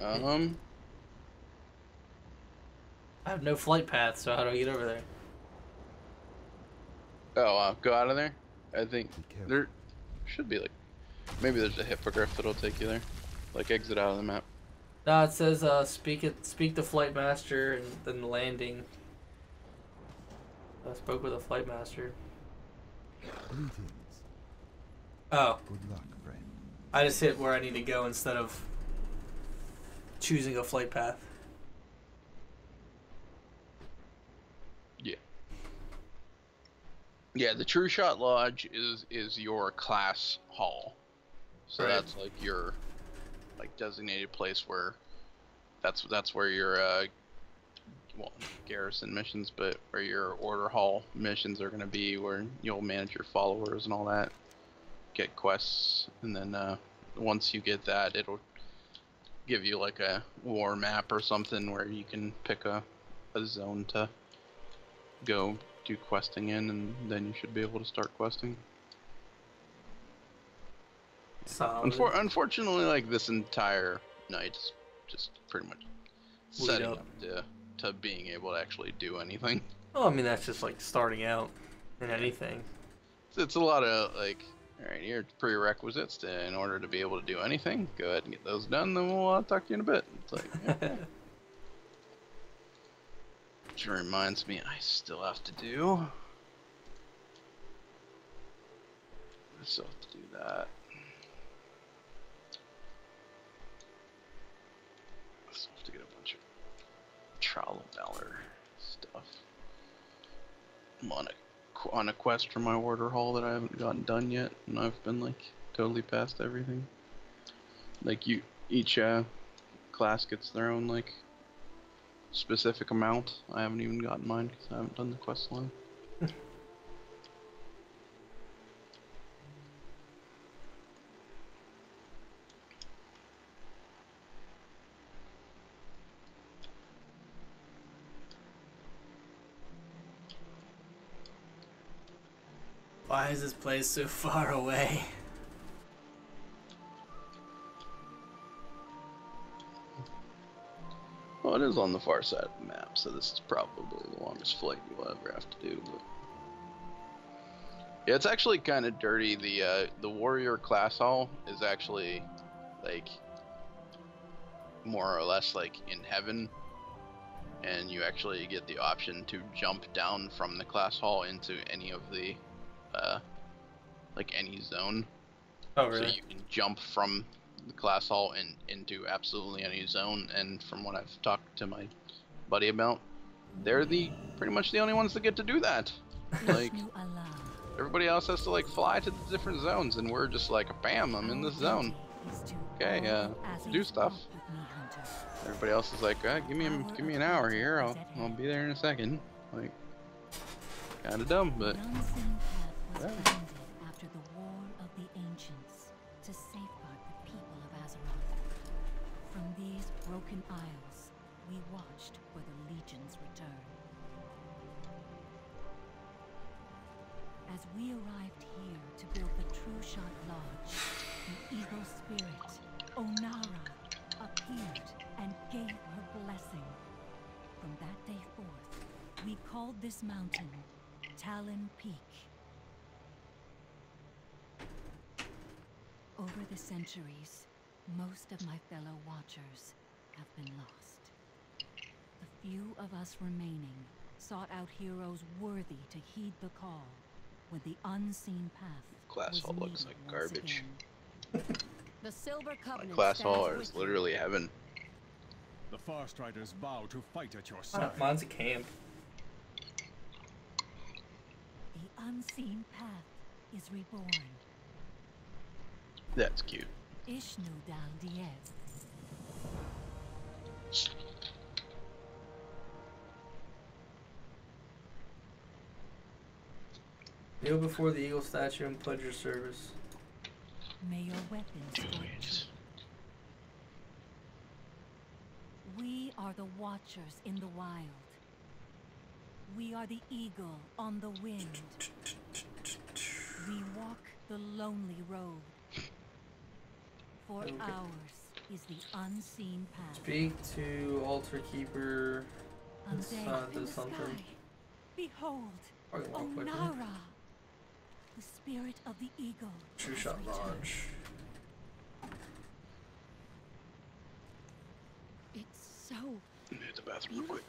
I have no flight path, so how do I get over there? Oh, go out of there? I think there should be like, maybe there's a hippogriff that'll take you there. Like exit out of the map. No, it says speak to flight master and then landing. I spoke with a flight master. Greetings. Oh. Good luck, friend. I just hit where I need to go instead of choosing a flight path. Yeah. Yeah, the True Shot Lodge is your class hall. So right. That's like your like designated place where that's where your well, garrison missions, but where your order hall missions are going to be, where you'll manage your followers and all that, get quests, and then once you get that, it'll give you like a war map or something where you can pick a zone to go do questing in, and then you should be able to start questing. Unfortunately, like this entire night is just pretty much setting up to being able to actually do anything. Well, I mean that's just like starting out in anything. It's a lot of like, all right, here's prerequisites in order to be able to do anything. Go ahead and get those done, then we'll talk to you in a bit. It's like, okay. Which reminds me, I still have to do. I still have to do that. I still have to get a bunch of Trial of Valor stuff. I'm on a quest for my order hall that I haven't gotten done yet, and I've been like totally past everything. Like each class gets their own like specific amount. I haven't even gotten mine because I haven't done the quest line. Why is this place so far away? Well, it is on the far side of the map, so this is probably the longest flight you'll ever have to do. But yeah, it's actually kind of dirty. The warrior class hall is actually like more or less like in heaven, and you actually get the option to jump down from the class hall into any of the like any zone. Oh, really? So you can jump from the class hall and into absolutely any zone. And from what I've talked to my buddy about, they're pretty much the only ones that get to do that. Like everybody else has to like fly to the different zones, and we're just like, bam, I'm in this zone. Okay, do stuff. Everybody else is like, give me an hour here. I'll be there in a second. Like, kind of dumb, but. Yeah. After the war of the ancients to safeguard the people of Azeroth. From these broken isles, we watched for the Legion's return. As we arrived here to build the True Shot Lodge, the evil spirit, Onara, appeared and gave her blessing. From that day forth, we called this mountain Talon Peak. Over the centuries, most of my fellow Watchers have been lost. The few of us remaining sought out heroes worthy to heed the call when the unseen path Class hall looks like garbage. The Silver Covenant Class hall is literally heaven. The Farstriders vow to fight at your side. Mine's a camp. The unseen path is reborn. That's cute. Ishnu Dal Diez. Kneel before the eagle statue and pledge your service. May your weapons do it. We are the Watchers in the wild. We are the eagle on the wind. We walk the lonely road. For ours is the unseen path. Speak to altar keeper. Does something. Sky. Behold, Onara, the spirit of the eagle. True Shot Lodge. It's so Hit the bathroom real quick.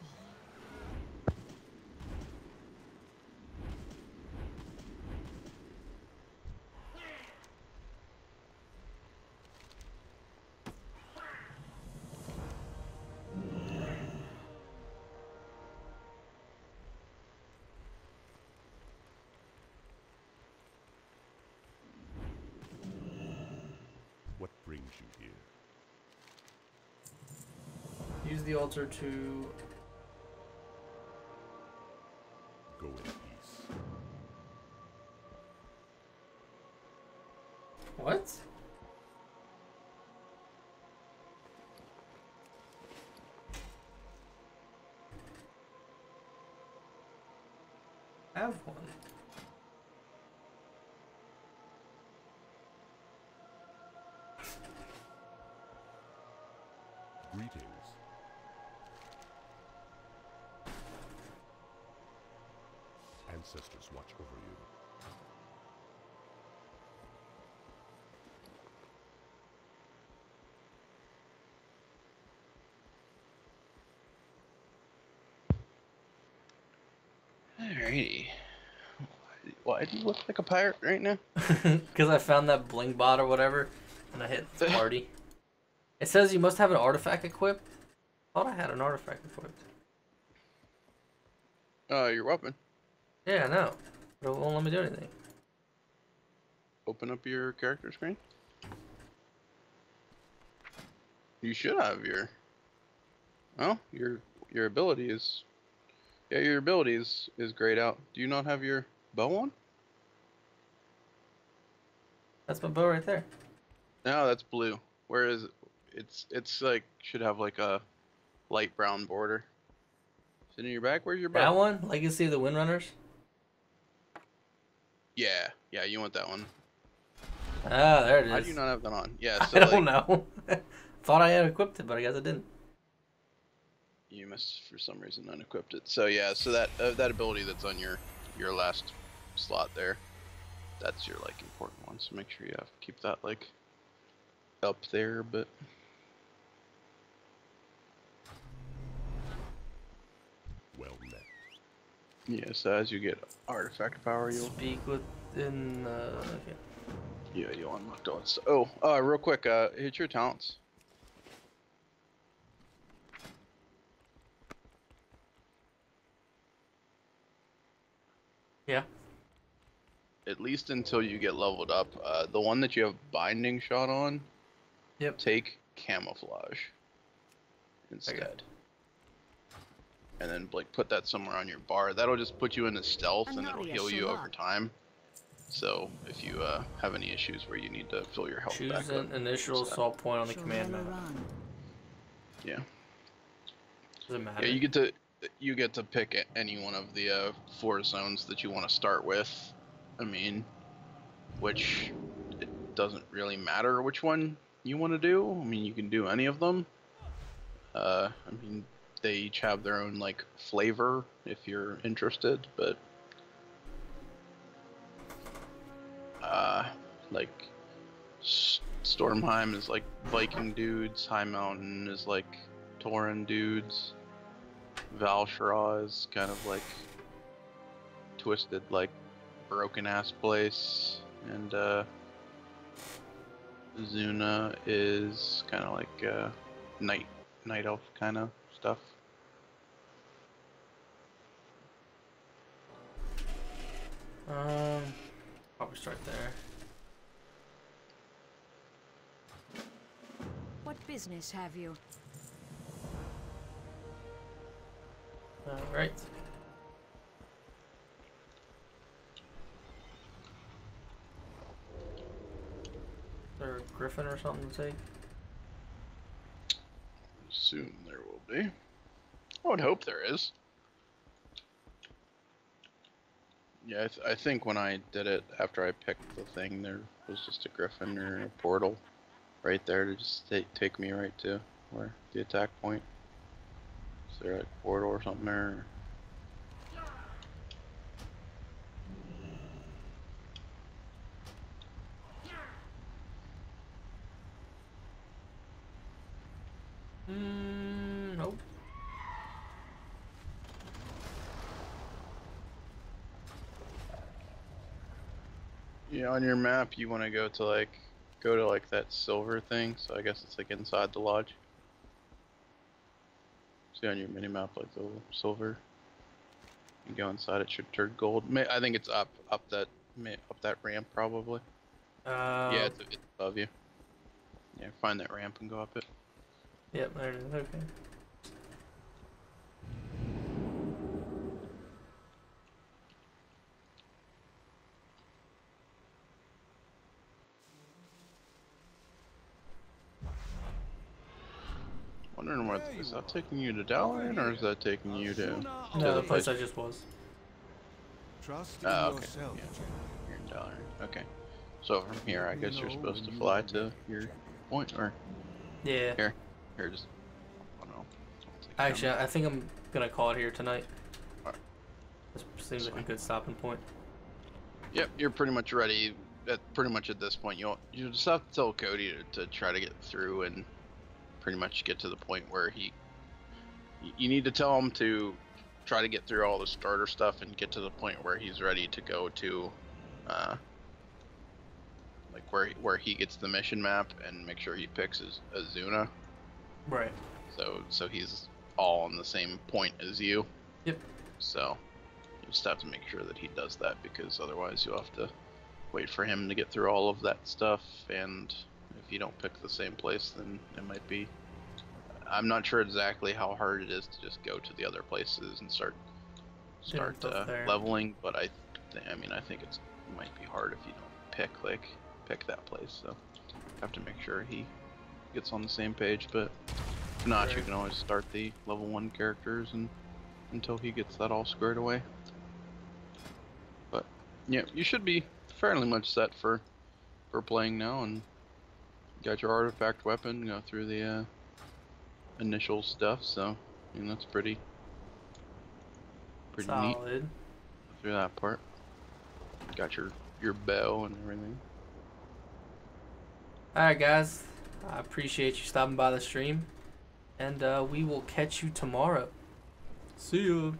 What brings you here? Use the altar to Go in peace. what? Have one. Greetings. Ancestors watch over you. Alrighty. Why do you look like a pirate right now? Because I found that bling bot or whatever, and I hit the party. It says you must have an artifact equipped. I thought I had an artifact equipped. Your weapon. Yeah, I know. But it won't let me do anything. Open up your character screen. You should have your. Oh, your ability is. Yeah, your ability is grayed out. Do you not have your bow on? That's my bow right there. No, that's blue. Whereas it's like should have like a light brown border. Is it in your back? Where's your bow? That one? Legacy of the Windrunners? Yeah, yeah, you want that one. Ah, there it is. How do you not have that on? Yeah, so I don't know. Thought I had equipped it, but I guess I didn't. You must, for some reason, unequipped it. So yeah, so that that ability that's on your last slot there, that's your like important one. So make sure you keep that like up there. But Well met. yeah, so as you get artifact power, you'll Speak within. Okay. yeah, you'll unlock all that stuff. Oh, real quick, hit your talents. Yeah. At least until you get leveled up. The one that you have binding shot on. Yep. Take camouflage instead. Okay. And then like put that somewhere on your bar. That'll just put you into stealth and it'll heal you over time. So if you have any issues where you need to fill your health back up. Choose an initial assault point on the command map. Yeah. Does it matter? Yeah, you get to pick any one of the 4 zones that you want to start with. I mean, which it doesn't really matter which one you want to do. I mean, you can do any of them. I mean, they each have their own like flavor if you're interested, but like Stormheim is like Viking dudes, High Mountain is like Tauren dudes, Valshra is kind of like twisted, like broken ass place, and Zuna is kind of like night elf kind of stuff. Probably start there. What business have you? Right. Is there a griffin or something to take? Soon there will be. I would hope there is. Yeah, I think when I did it, after I picked the thing, there was just a griffin or a portal right there to just take me right to where the attack point. Is there like a portal or something there? Nope. Yeah, on your map you want to go to like that silver thing. So I guess it's like inside the lodge. See on your mini map like the little silver. You go inside, it should turn gold. I think it's up that ramp probably. Yeah, it's above you. Yeah, find that ramp and go up it. Yep, there it is. Okay. Wondering what is that taking you to Dalaran or is that taking you to No, the place I just was. Trust oh, in okay. yourself, Yeah. You're in Dalaran. Okay. So from here, I guess you're supposed to fly to your point, or Yeah. here, just. I don't know. Actually, I think I'm gonna call it here tonight. Alright. This seems like a good stopping point. Yep, you're pretty much ready. Pretty much at this point, you just have to tell Cody to try to get through and pretty much get to the point where you need to tell him to try to get through all the starter stuff and get to the point where he's ready to go to like where he gets the mission map and make sure he picks Azuna. Right. So he's all on the same point as you. Yep. So you just have to make sure that he does that, because otherwise you'll have to wait for him to get through all of that stuff, and if you don't pick the same place, then it might be. I'm not sure exactly how hard it is to just go to the other places and start leveling, but I mean I think it might be hard if you don't pick that place. So you have to make sure he gets on the same page. But if not, you can always start the level 1 characters and until he gets that all squared away. But Yeah, you should be fairly much set for playing now, and got your artifact weapon, go through the initial stuff, so that's pretty neat Solid. through that part. Got your bow and everything. Alright guys, I appreciate you stopping by the stream, and we will catch you tomorrow. See you.